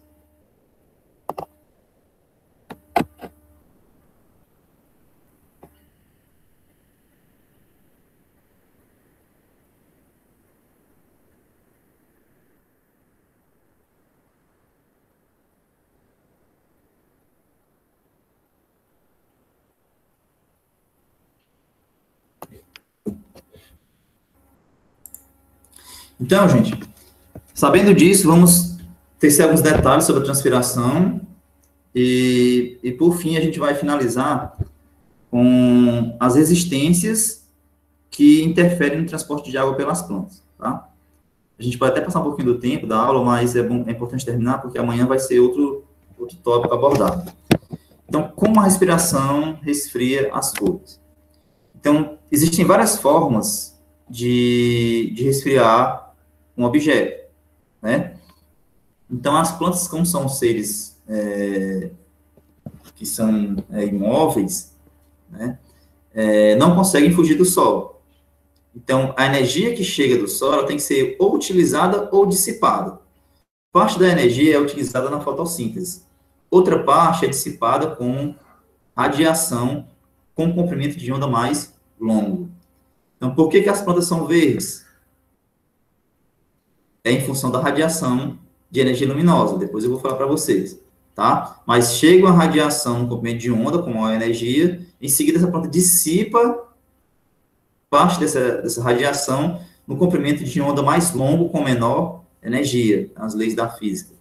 Então, gente, sabendo disso, vamos tecer alguns detalhes sobre a transpiração e por fim, a gente vai finalizar com as resistências que interferem no transporte de água pelas plantas, tá? A gente pode até passar um pouquinho do tempo da aula, mas é importante terminar, porque amanhã vai ser outro tópico abordado. Então, como a respiração resfria as folhas? Então, existem várias formas de resfriar um objeto, né? Então, as plantas, como são seres que são imóveis, né, não conseguem fugir do sol. Então, a energia que chega do sol ela tem que ser ou utilizada ou dissipada. Parte da energia é utilizada na fotossíntese. Outra parte é dissipada com radiação com comprimento de onda mais longo. Então, por que as plantas são verdes? É em função da radiação de energia luminosa. Depois eu vou falar para vocês, tá? Mas chega uma radiação no comprimento de onda, com maior energia, em seguida essa planta dissipa parte dessa radiação no comprimento de onda mais longo com menor energia, as leis da física.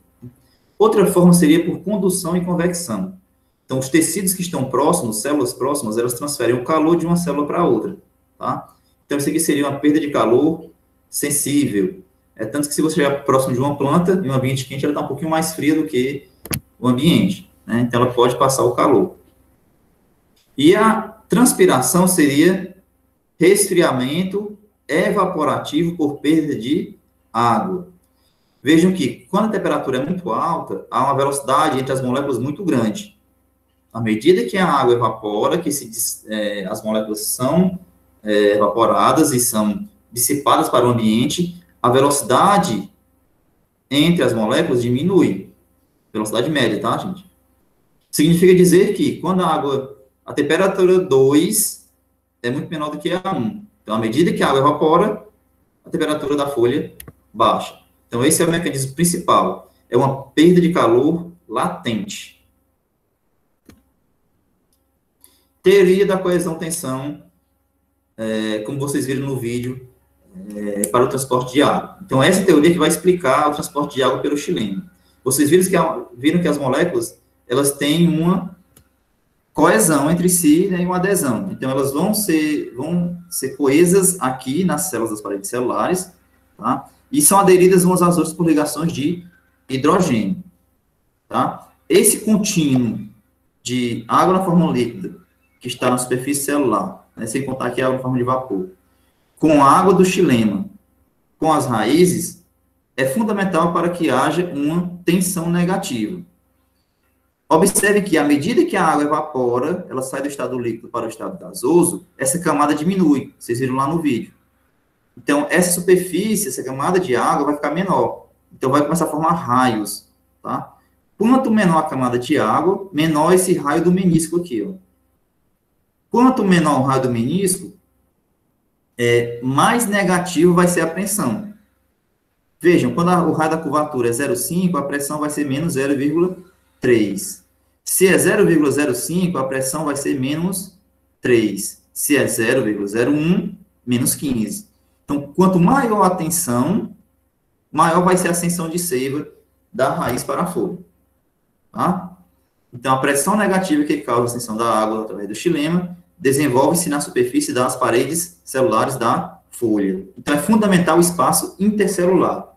Outra forma seria por condução e convecção. Então, os tecidos que estão próximos, células próximas, elas transferem o calor de uma célula para outra, tá? Então, isso aqui seria uma perda de calor sensível. É tanto que se você estiver próximo de uma planta, em um ambiente quente, ela está um pouquinho mais fria do que o ambiente, né? Então, ela pode passar o calor. E a transpiração seria resfriamento evaporativo por perda de água. Vejam que, quando a temperatura é muito alta, há uma velocidade entre as moléculas muito grande. À medida que a água evapora, que as moléculas são evaporadas e são dissipadas para o ambiente, a velocidade entre as moléculas diminui. Velocidade média, tá, gente? Significa dizer que, quando a temperatura 2 é muito menor do que a 1. Então, à medida que a água evapora, a temperatura da folha baixa. Então, esse é o mecanismo principal. É uma perda de calor latente. Teoria da coesão-tensão, como vocês viram no vídeo, para o transporte de água. Então, essa teoria que vai explicar o transporte de água pelo xilema. Vocês viram que as moléculas, elas têm uma coesão entre si, né, e uma adesão. Então, elas vão ser coesas aqui nas células das paredes celulares, tá? E são aderidas umas às outras por ligações de hidrogênio, tá? Esse contínuo de água na forma líquida, que está na superfície celular, né, sem contar que é água na forma de vapor, com a água do xilema, com as raízes, é fundamental para que haja uma tensão negativa. Observe que, à medida que a água evapora, ela sai do estado líquido para o estado gasoso, essa camada diminui, vocês viram lá no vídeo. Então, essa superfície, essa camada de água vai ficar menor. Então, vai começar a formar raios, tá? Quanto menor a camada de água, menor esse raio do menisco aqui, ó. Quanto menor o raio do menisco, mais negativo vai ser a pressão. Vejam, quando o raio da curvatura é 0,5, a pressão vai ser menos 0,3. Se é 0,05, a pressão vai ser menos 3. Se é 0,01, menos 15. Então, quanto maior a tensão, maior vai ser a ascensão de seiva da raiz para a folha. Tá? Então, a pressão negativa que causa a ascensão da água através do xilema desenvolve-se na superfície das paredes celulares da folha. Então, é fundamental o espaço intercelular.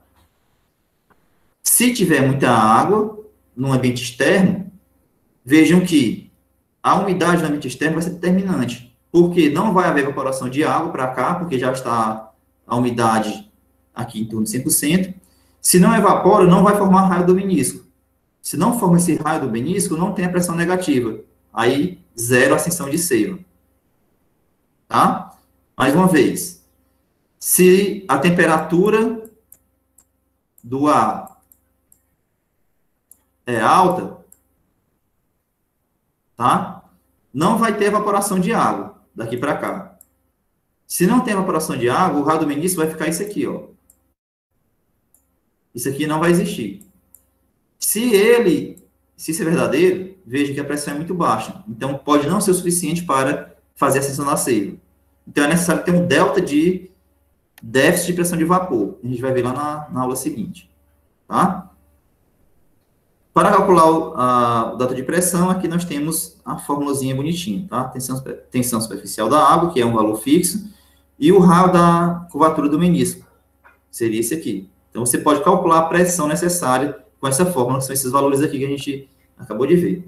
Se tiver muita água no ambiente externo, vejam que a umidade no ambiente externo vai ser determinante, porque não vai haver evaporação de água para cá, porque já está a umidade aqui em torno de 100%. Se não evapora, não vai formar raio do menisco. Se não forma esse raio do menisco, não tem a pressão negativa. Aí, zero ascensão de seiva. Tá? Mais uma vez. Se a temperatura do ar é alta, tá? Não vai ter evaporação de água daqui para cá. Se não tem evaporação de água, o raio do menisco vai ficar isso aqui, ó. Isso aqui não vai existir. Se isso é verdadeiro, veja que a pressão é muito baixa. Então, pode não ser o suficiente para fazer a ascensão da seiva. Então, é necessário ter um delta de déficit de pressão de vapor. A gente vai ver lá na aula seguinte. Tá? Para calcular o dado de pressão, aqui nós temos a formulazinha bonitinha, tá? Tensão superficial da água, que é um valor fixo, e o raio da curvatura do menisco, seria esse aqui. Então, você pode calcular a pressão necessária com essa fórmula, que são esses valores aqui que a gente acabou de ver.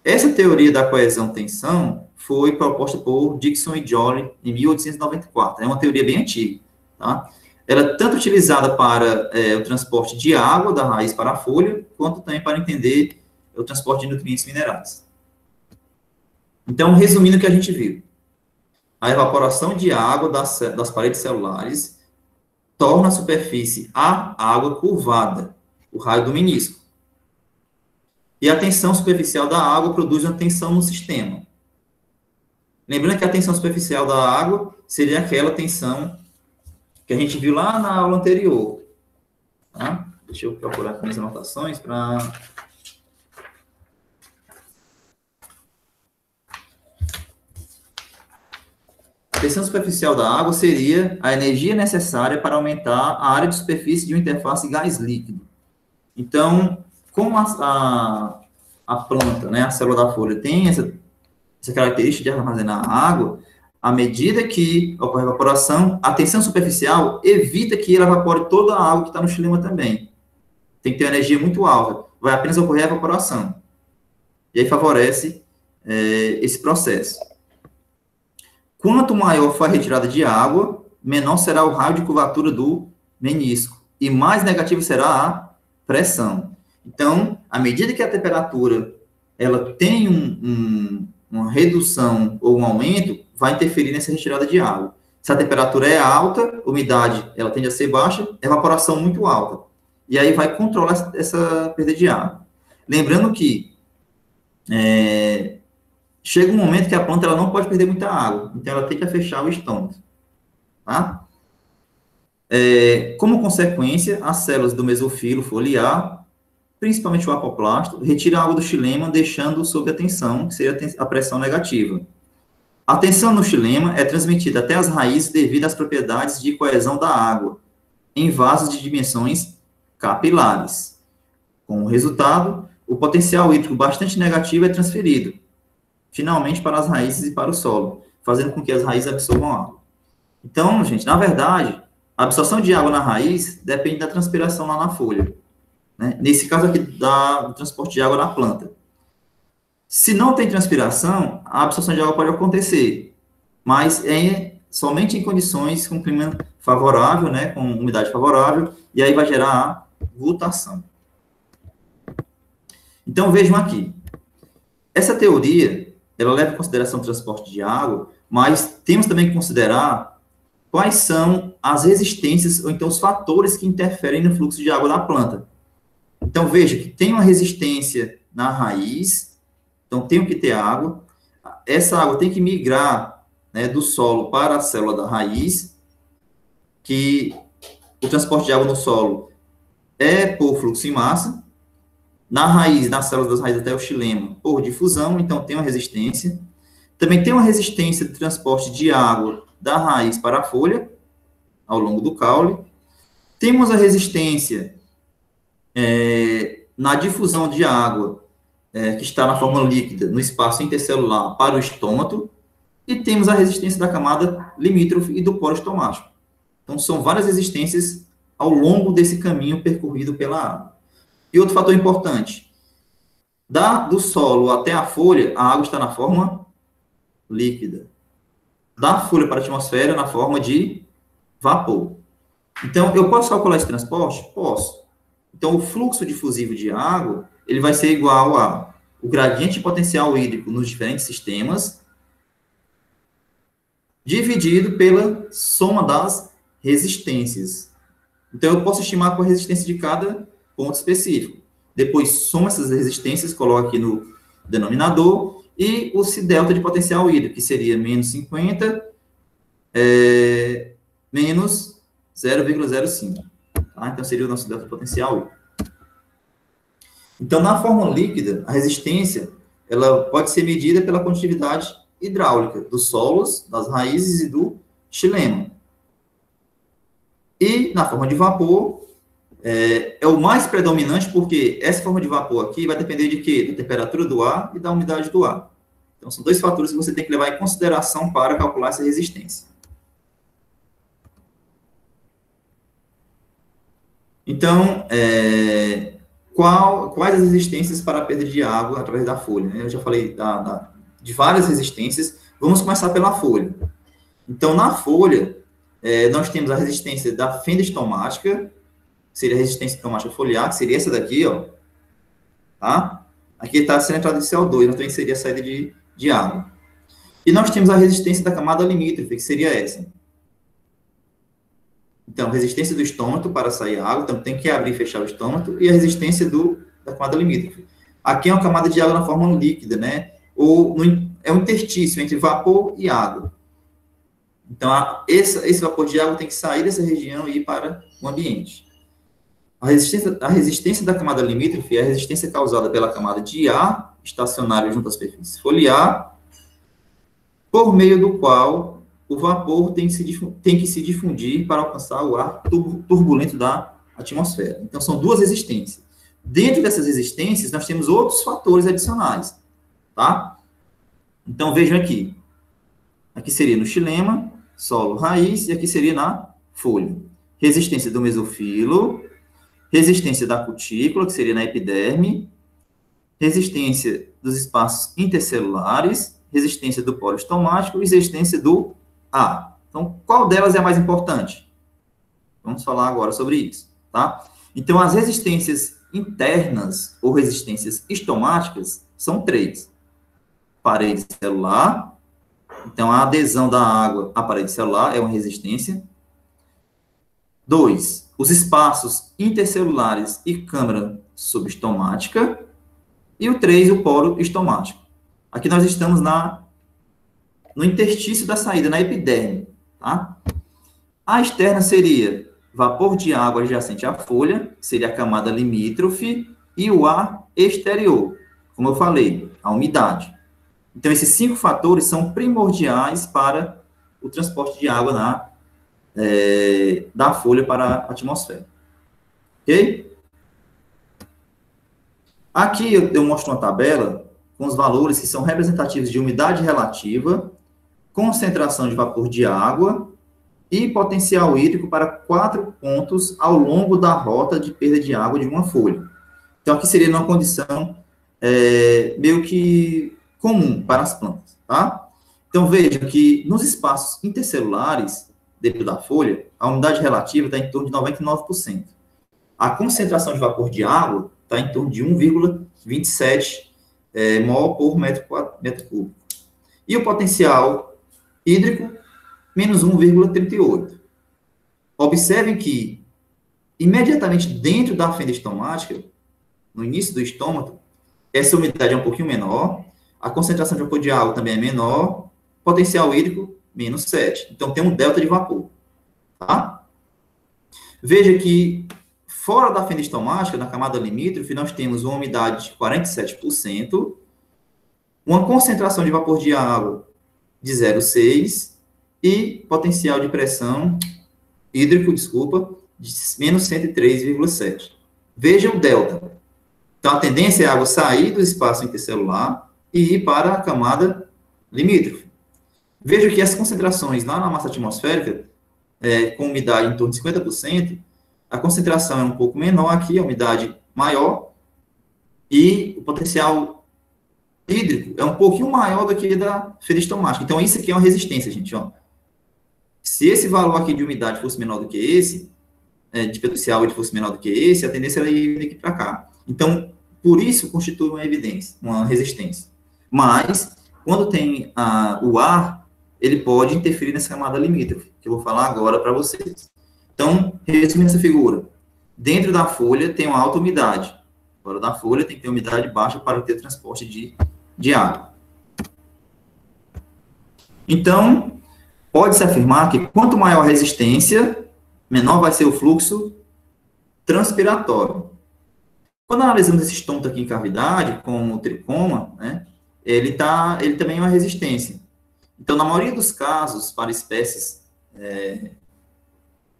Essa teoria da coesão-tensão foi proposta por Dixon e Joule em 1894. É uma teoria bem antiga, tá? Ela é tanto utilizada para o transporte de água da raiz para a folha, quanto também para entender o transporte de nutrientes minerais. Então, resumindo o que a gente viu. A evaporação de água das paredes celulares torna a superfície a água curvada, o raio do menisco. E a tensão superficial da água produz uma tensão no sistema. Lembrando que a tensão superficial da água seria aquela tensão que a gente viu lá na aula anterior. Tá? Deixa eu procurar aqui minhas anotações para... A tensão superficial da água seria a energia necessária para aumentar a área de superfície de uma interface gás-líquido. Então, como a planta, né, a célula da folha, tem essa característica de armazenar água, à medida que ocorre a evaporação, a tensão superficial evita que ela evapore toda a água que está no xilema também. Tem que ter uma energia muito alta. Vai apenas ocorrer a evaporação. E aí favorece esse processo. Quanto maior for a retirada de água, menor será o raio de curvatura do menisco. E mais negativa será a pressão. Então, à medida que a temperatura ela tem uma redução ou um aumento, vai interferir nessa retirada de água. Se a temperatura é alta, a umidade ela tende a ser baixa, evaporação muito alta. E aí vai controlar essa perda de água. Lembrando que chega um momento que a planta ela não pode perder muita água, então ela tem que fechar o estômago. Tá? Como consequência, as células do mesofilo foliar, principalmente o apoplasto, retira a água do xilema, deixando sob a tensão, que seria a pressão negativa. A tensão no xilema é transmitida até as raízes devido às propriedades de coesão da água, em vasos de dimensões capilares. Com o resultado, o potencial hídrico bastante negativo é transferido, finalmente, para as raízes e para o solo, fazendo com que as raízes absorvam água. Então, gente, na verdade, a absorção de água na raiz depende da transpiração lá na folha. Né? Nesse caso aqui, do transporte de água na planta. Se não tem transpiração, a absorção de água pode acontecer, mas somente em condições com clima favorável, né, com umidade favorável, e aí vai gerar a gutação. Então, vejam aqui. Essa teoria, ela leva em consideração o transporte de água, mas temos também que considerar quais são as resistências, ou então os fatores que interferem no fluxo de água da planta. Então, veja que tem uma resistência na raiz, então tem que ter água. Essa água tem que migrar, né, do solo para a célula da raiz, que o transporte de água no solo é por fluxo em massa, na raiz, nas células das raízes até o xilema, por difusão, então tem uma resistência. Também tem uma resistência de transporte de água da raiz para a folha, ao longo do caule. Temos a resistência na difusão de água, que está na forma líquida, no espaço intercelular para o estômato, e temos a resistência da camada limítrofe e do poro estomático. Então, são várias resistências ao longo desse caminho percorrido pela água. E outro fator importante, do solo até a folha, a água está na forma líquida. Da folha para a atmosfera, na forma de vapor. Então, eu posso calcular esse transporte? Posso. Então, o fluxo difusivo de água, ele vai ser igual a o gradiente de potencial hídrico nos diferentes sistemas, dividido pela soma das resistências. Então, eu posso estimar qual a resistência de cada ponto específico. Depois, soma essas resistências, coloco aqui no denominador, e o delta de potencial hídrico, que seria menos 50, menos 0,05. Tá? Então, seria o nosso delta de potencial hídrico. Então, na forma líquida, a resistência ela pode ser medida pela condutividade hidráulica dos solos, das raízes e do xilema. E, na forma de vapor, é o mais predominante, porque essa forma de vapor aqui vai depender de quê? Da temperatura do ar e da umidade do ar. Então, são dois fatores que você tem que levar em consideração para calcular essa resistência. Então, quais as resistências para a perda de água através da folha? Né? Eu já falei de várias resistências. Vamos começar pela folha. Então, na folha, nós temos a resistência da fenda estomática, que seria a resistência estomática foliar, que seria essa daqui, ó. Tá? Aqui está sendo a entrada de CO2, então também seria a saída de água. E nós temos a resistência da camada limítrofe, que seria essa. Então, resistência do estômago para sair água, então tem que abrir e fechar o estômago, e a resistência da camada limítrofe. Aqui é uma camada de água na forma líquida, né? É um interstício entre vapor e água. Então, esse vapor de água tem que sair dessa região e ir para o ambiente. A resistência da camada limítrofe é a resistência causada pela camada de ar estacionário junto à superfície foliar, por meio do qual o vapor tem que se difundir para alcançar o ar turbulento da atmosfera. Então, são duas resistências. Dentro dessas resistências, nós temos outros fatores adicionais, tá? Então, vejam aqui. Aqui seria no xilema, solo, raiz, e aqui seria na folha. Resistência do mesofilo, resistência da cutícula, que seria na epiderme, resistência dos espaços intercelulares, resistência do polo estomático e resistência do ar. Então, qual delas é a mais importante? Vamos falar agora sobre isso, tá? Então, as resistências internas ou resistências estomáticas são 3. Parede celular. Então, a adesão da água à parede celular é uma resistência. 2. Os espaços intercelulares e câmara subestomática. E o 3, o poro estomático. Aqui nós estamos no interstício da saída, na epiderme, tá? A externa seria vapor de água adjacente à folha, seria a camada limítrofe, e o ar exterior, como eu falei, a umidade. Então, esses 5 fatores são primordiais para o transporte de água da folha para a atmosfera. Ok? Aqui eu mostro uma tabela com os valores que são representativos de umidade relativa, concentração de vapor de água e potencial hídrico para 4 pontos ao longo da rota de perda de água de uma folha. Então, aqui seria uma condição meio que comum para as plantas, tá? Então, veja que nos espaços intercelulares, dentro da folha, a umidade relativa está em torno de 99%. A concentração de vapor de água está em torno de 1,27 mol por metro cúbico. E o potencial hídrico, menos 1,38. Observem que, imediatamente dentro da fenda estomática, no início do estômago, essa umidade é um pouquinho menor, a concentração de vapor de água também é menor, potencial hídrico, menos 7. Então, tem um delta de vapor. Tá? Veja que, fora da fenda estomática, na camada limítrofe, nós temos uma umidade de 47%, uma concentração de vapor de água de 0,6 e potencial de pressão hídrico, de menos 103,7. Veja o delta. Então, a tendência é a água sair do espaço intercelular e ir para a camada limítrofe. Veja que as concentrações lá na massa atmosférica, com umidade em torno de 50%, a concentração é um pouco menor aqui, a umidade maior, e o potencial hídrico é um pouquinho maior do que da fenda estomática. Então, isso aqui é uma resistência, gente, ó. Se esse valor aqui de umidade fosse menor do que esse, de potencial hídrico fosse menor do que esse, a tendência era ir daqui para cá. Então, por isso, constitui uma evidência, uma resistência. Mas, quando tem o ar, ele pode interferir nessa camada limítrofe, que eu vou falar agora para vocês. Então, resumindo essa figura, dentro da folha tem uma alta umidade. Fora da folha tem que ter umidade baixa para ter transporte de água. Então, pode-se afirmar que quanto maior a resistência, menor vai ser o fluxo transpiratório. Quando analisamos esse estômago aqui em cavidade, com o tricoma, né, ele também é uma resistência. Então, na maioria dos casos, para espécies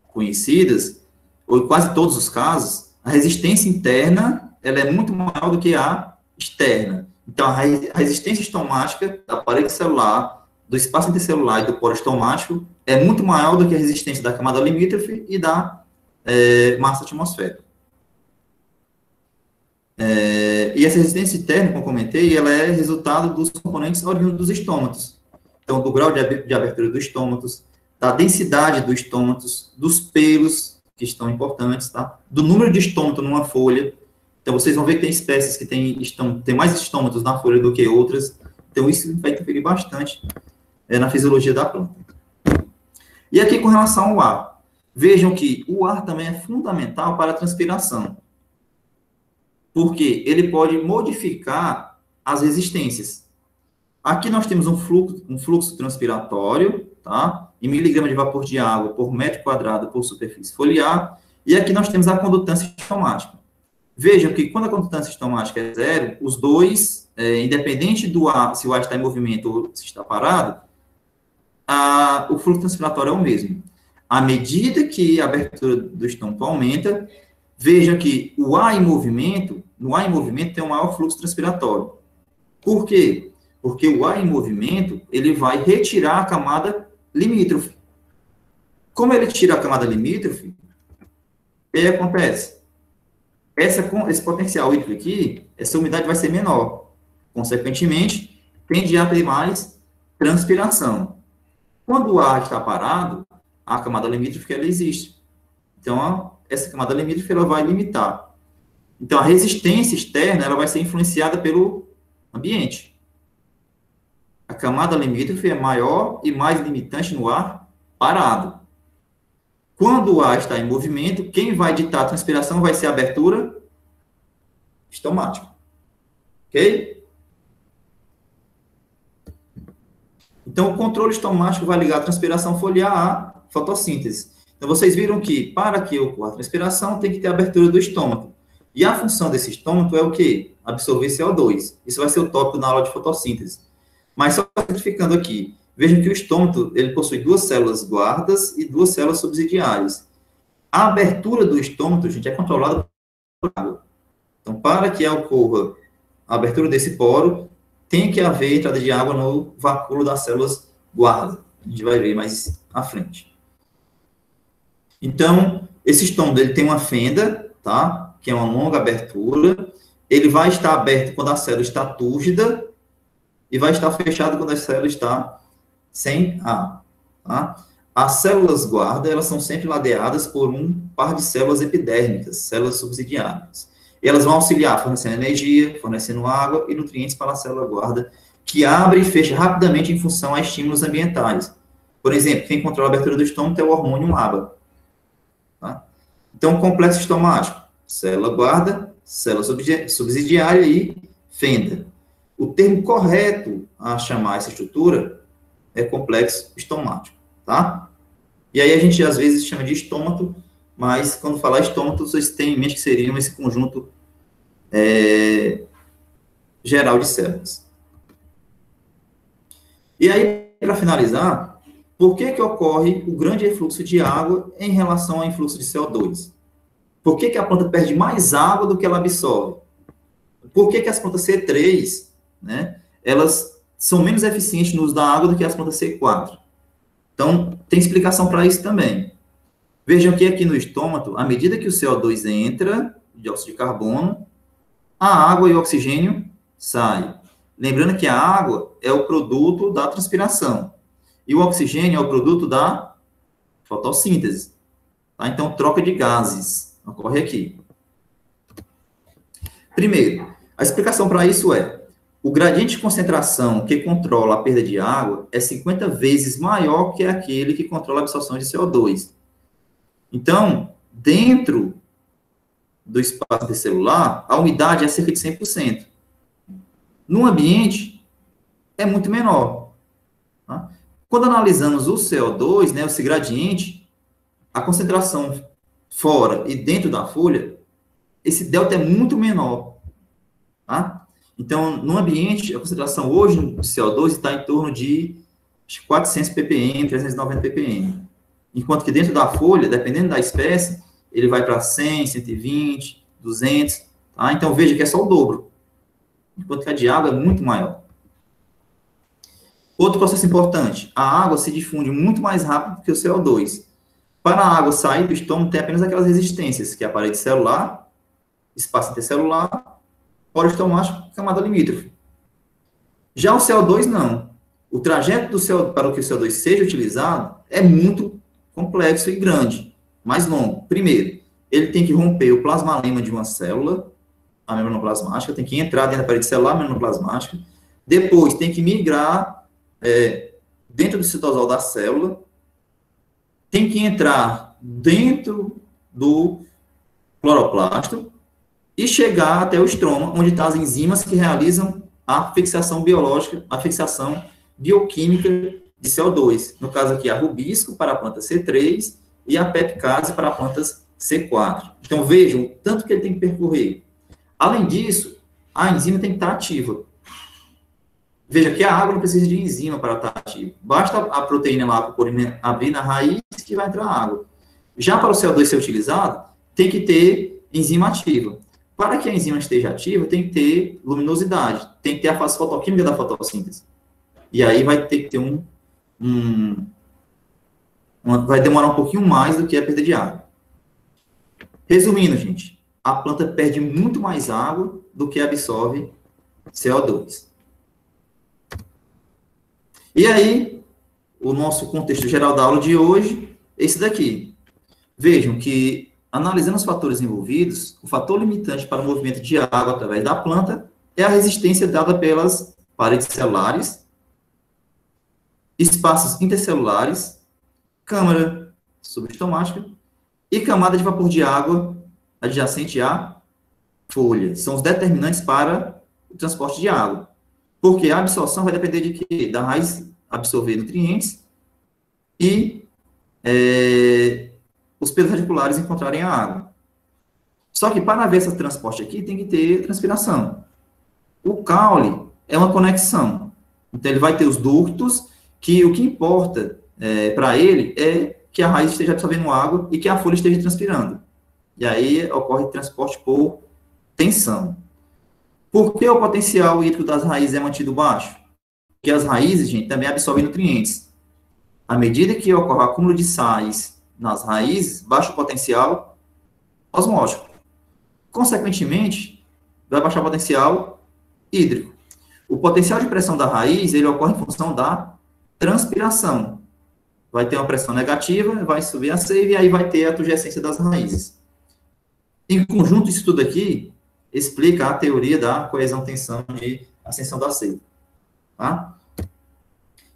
conhecidas, ou quase todos os casos, a resistência interna ela é muito maior do que a externa. Então, a resistência estomática da parede celular, do espaço intercelular e do poro estomático é muito maior do que a resistência da camada limítrofe e da massa atmosférica. E essa resistência interna, como eu comentei, ela é resultado dos componentes oriundos dos estômatos. Então, do grau de abertura dos estômatos, da densidade dos estômatos, dos pelos, que estão importantes, tá? Do número de estômato numa folha. Então, vocês vão ver que tem espécies que tem mais estômatos na folha do que outras. Então, isso vai interferir bastante na fisiologia da planta. E aqui, com relação ao ar. Vejam que o ar também é fundamental para a transpiração. Porque ele pode modificar as resistências. Aqui nós temos um fluxo transpiratório, tá? Em miligrama de vapor de água por metro quadrado por superfície foliar. E aqui nós temos a condutância estomática. Vejam que quando a condutância estomática é 0, os dois, independente do ar, se o ar está em movimento ou se está parado, o fluxo transpiratório é o mesmo. À medida que a abertura do estômago aumenta, Veja que o ar em movimento, no ar em movimento tem um maior fluxo transpiratório. Por quê? Porque o ar em movimento, ele vai retirar a camada limítrofe. Como ele tira a camada limítrofe, o que acontece? Esse potencial hídrico aqui, essa umidade vai ser menor. Consequentemente, tende a ter mais transpiração. Quando o ar está parado, a camada limítrofe ela existe. Então, essa camada limítrofe ela vai limitar. Então, a resistência externa ela vai ser influenciada pelo ambiente. A camada limítrofe é maior e mais limitante no ar parado. Quando o ar está em movimento, quem vai ditar a transpiração vai ser a abertura estomática. Ok? Então, o controle estomático vai ligar a transpiração foliar à fotossíntese. Então, vocês viram que, para que ocorra a transpiração, tem que ter a abertura do estômago. E a função desse estômago é o quê? Absorver CO2. Isso vai ser o tópico na aula de fotossíntese. Mas só simplificando aqui, vejam que o estômago ele possui 2 células guardas e 2 células subsidiárias. A abertura do estômago, gente, é controlada por água. Então, para que ocorra a abertura desse poro, tem que haver entrada de água no vacúolo das células guarda. A gente vai ver mais à frente. Então, esse estômago ele tem uma fenda, tá? Que é uma longa abertura. Ele vai estar aberto quando a célula está túrgida e vai estar fechado quando a célula está sem ar. Tá? As células guarda, elas são sempre ladeadas por um par de células epidérmicas, células subsidiárias. E elas vão auxiliar fornecendo energia, fornecendo água e nutrientes para a célula guarda, que abre e fecha rapidamente em função a estímulos ambientais. Por exemplo, quem controla a abertura do estômago é o hormônio ABA. Tá? Então, complexo estomático, célula guarda, célula subsidiária e fenda. O termo correto a chamar essa estrutura é complexo estomático, tá? E aí a gente, às vezes, chama de estômago, mas quando falar estômago, vocês têm em mente que seriam esse conjunto geral de células. E aí, para finalizar, por que ocorre o grande efluxo de água em relação ao influxo de CO2? Por que a planta perde mais água do que ela absorve? Por que as plantas C3, né, elas são menos eficientes no uso da água do que as plantas C4? Então, tem explicação para isso também. Vejam que aqui no estômago, à medida que o CO2 entra, dióxido de carbono, a água e o oxigênio saem. Lembrando que a água é o produto da transpiração. E o oxigênio é o produto da fotossíntese. Tá? Então, troca de gases ocorre aqui. Primeiro, a explicação para isso é: o gradiente de concentração que controla a perda de água é 50 vezes maior que aquele que controla a absorção de CO2. Então, dentro do espaço intercelular, a umidade é cerca de 100%. No ambiente, é muito menor. Tá? Quando analisamos o CO2, né, esse gradiente, a concentração fora e dentro da folha, esse delta é muito menor. Tá? Então, no ambiente, a concentração hoje de CO2 está em torno de 400 ppm, 390 ppm. Enquanto que dentro da folha, dependendo da espécie, ele vai para 100, 120, 200. Tá? Então, veja que é só o dobro. Enquanto que a de água é muito maior. Outro processo importante. A água se difunde muito mais rápido que o CO2. Para a água sair do estômago, tem apenas aquelas resistências, que é a parede celular, espaço intercelular, poro estomático, camada limítrofe. Já o CO2, não. O trajeto do CO2, para que o CO2 seja utilizado é muito complexo e grande, mais longo. Primeiro, ele tem que romper o plasmalema de uma célula, a membrana plasmática, tem que entrar dentro da parede celular, a membrana plasmática. Depois, tem que migrar dentro do citosol da célula, tem que entrar dentro do cloroplasto e chegar até o estroma, onde estão as enzimas que realizam a fixação biológica, a fixação bioquímica de CO2. No caso aqui, a rubisco para a planta C3 e a pepcase para plantas C4. Então, vejam o tanto que ele tem que percorrer. Além disso, a enzima tem que estar ativa. Veja que a água não precisa de enzima para estar ativa. Basta a proteína lá, a purina, abrir na raiz que vai entrar a água. Já para o CO2 ser utilizado, tem que ter enzima ativa. Para que a enzima esteja ativa, tem que ter luminosidade, tem que ter a fase fotoquímica da fotossíntese. E aí vai ter que ter vai demorar um pouquinho mais do que a perda de água. Resumindo, gente, a planta perde muito mais água do que absorve CO2. E aí, o nosso contexto geral da aula de hoje é esse daqui. Vejam que, analisando os fatores envolvidos, o fator limitante para o movimento de água através da planta é a resistência dada pelas paredes celulares, espaços intercelulares, câmara subestomática e camada de vapor de água adjacente à folha. São os determinantes para o transporte de água. Porque a absorção vai depender de quê? Da raiz absorver nutrientes e os pelos radiculares encontrarem a água. Só que para haver esse transporte aqui, tem que ter transpiração. O caule é uma conexão. Então, ele vai ter os ductos, que o que importa para ele é que a raiz esteja absorvendo água e que a folha esteja transpirando. E aí ocorre transporte por tensão. Por que o potencial hídrico das raízes é mantido baixo? Porque as raízes, gente, também absorvem nutrientes. À medida que ocorre o acúmulo de sais nas raízes, baixa o potencial osmótico. Consequentemente, vai baixar o potencial hídrico. O potencial de pressão da raiz, ele ocorre em função da transpiração. Vai ter uma pressão negativa, vai subir a seiva e aí vai ter a turgescência das raízes. Em conjunto, isso tudo aqui explica a teoria da coesão-tensão de ascensão da seiva. Tá?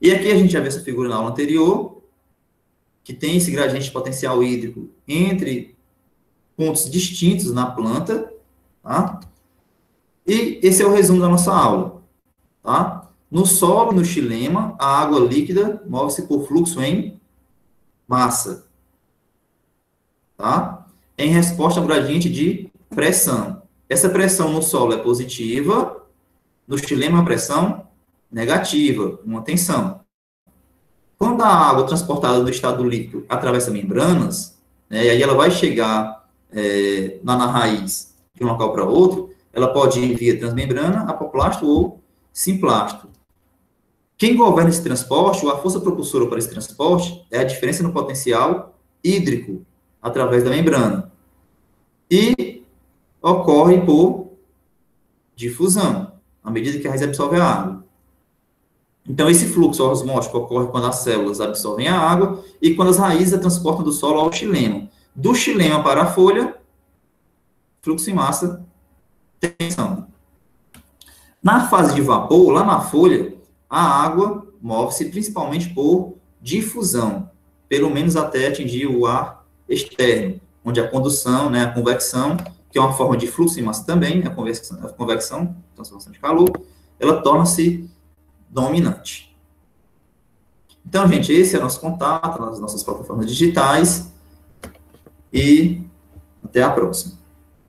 E aqui a gente já viu essa figura na aula anterior, que tem esse gradiente de potencial hídrico entre pontos distintos na planta. Tá? E esse é o resumo da nossa aula. Tá? No solo, no xilema, a água líquida move-se por fluxo em massa. Tá? Em resposta ao gradiente de pressão. Essa pressão no solo é positiva, no xilema a pressão negativa, uma tensão. Quando a água transportada do estado líquido atravessa membranas, né, e aí ela vai chegar na raiz de um local para outro, ela pode ir via transmembrana, apoplasto ou simplasto. Quem governa esse transporte, ou a força propulsora para esse transporte, é a diferença no potencial hídrico através da membrana. E ocorre por difusão, à medida que a raiz absorve a água. Então, esse fluxo osmótico ocorre quando as células absorvem a água e quando as raízes a transportam do solo ao xilema. Do xilema para a folha, fluxo em massa, tensão. Na fase de vapor, lá na folha, a água move-se principalmente por difusão, pelo menos até atingir o ar externo, onde a condução, né, a convecção, que é uma forma de fluxo em massa também, a convecção, transformação de calor, ela torna-se dominante. Então, gente, esse é o nosso contato nas nossas plataformas digitais e até a próxima.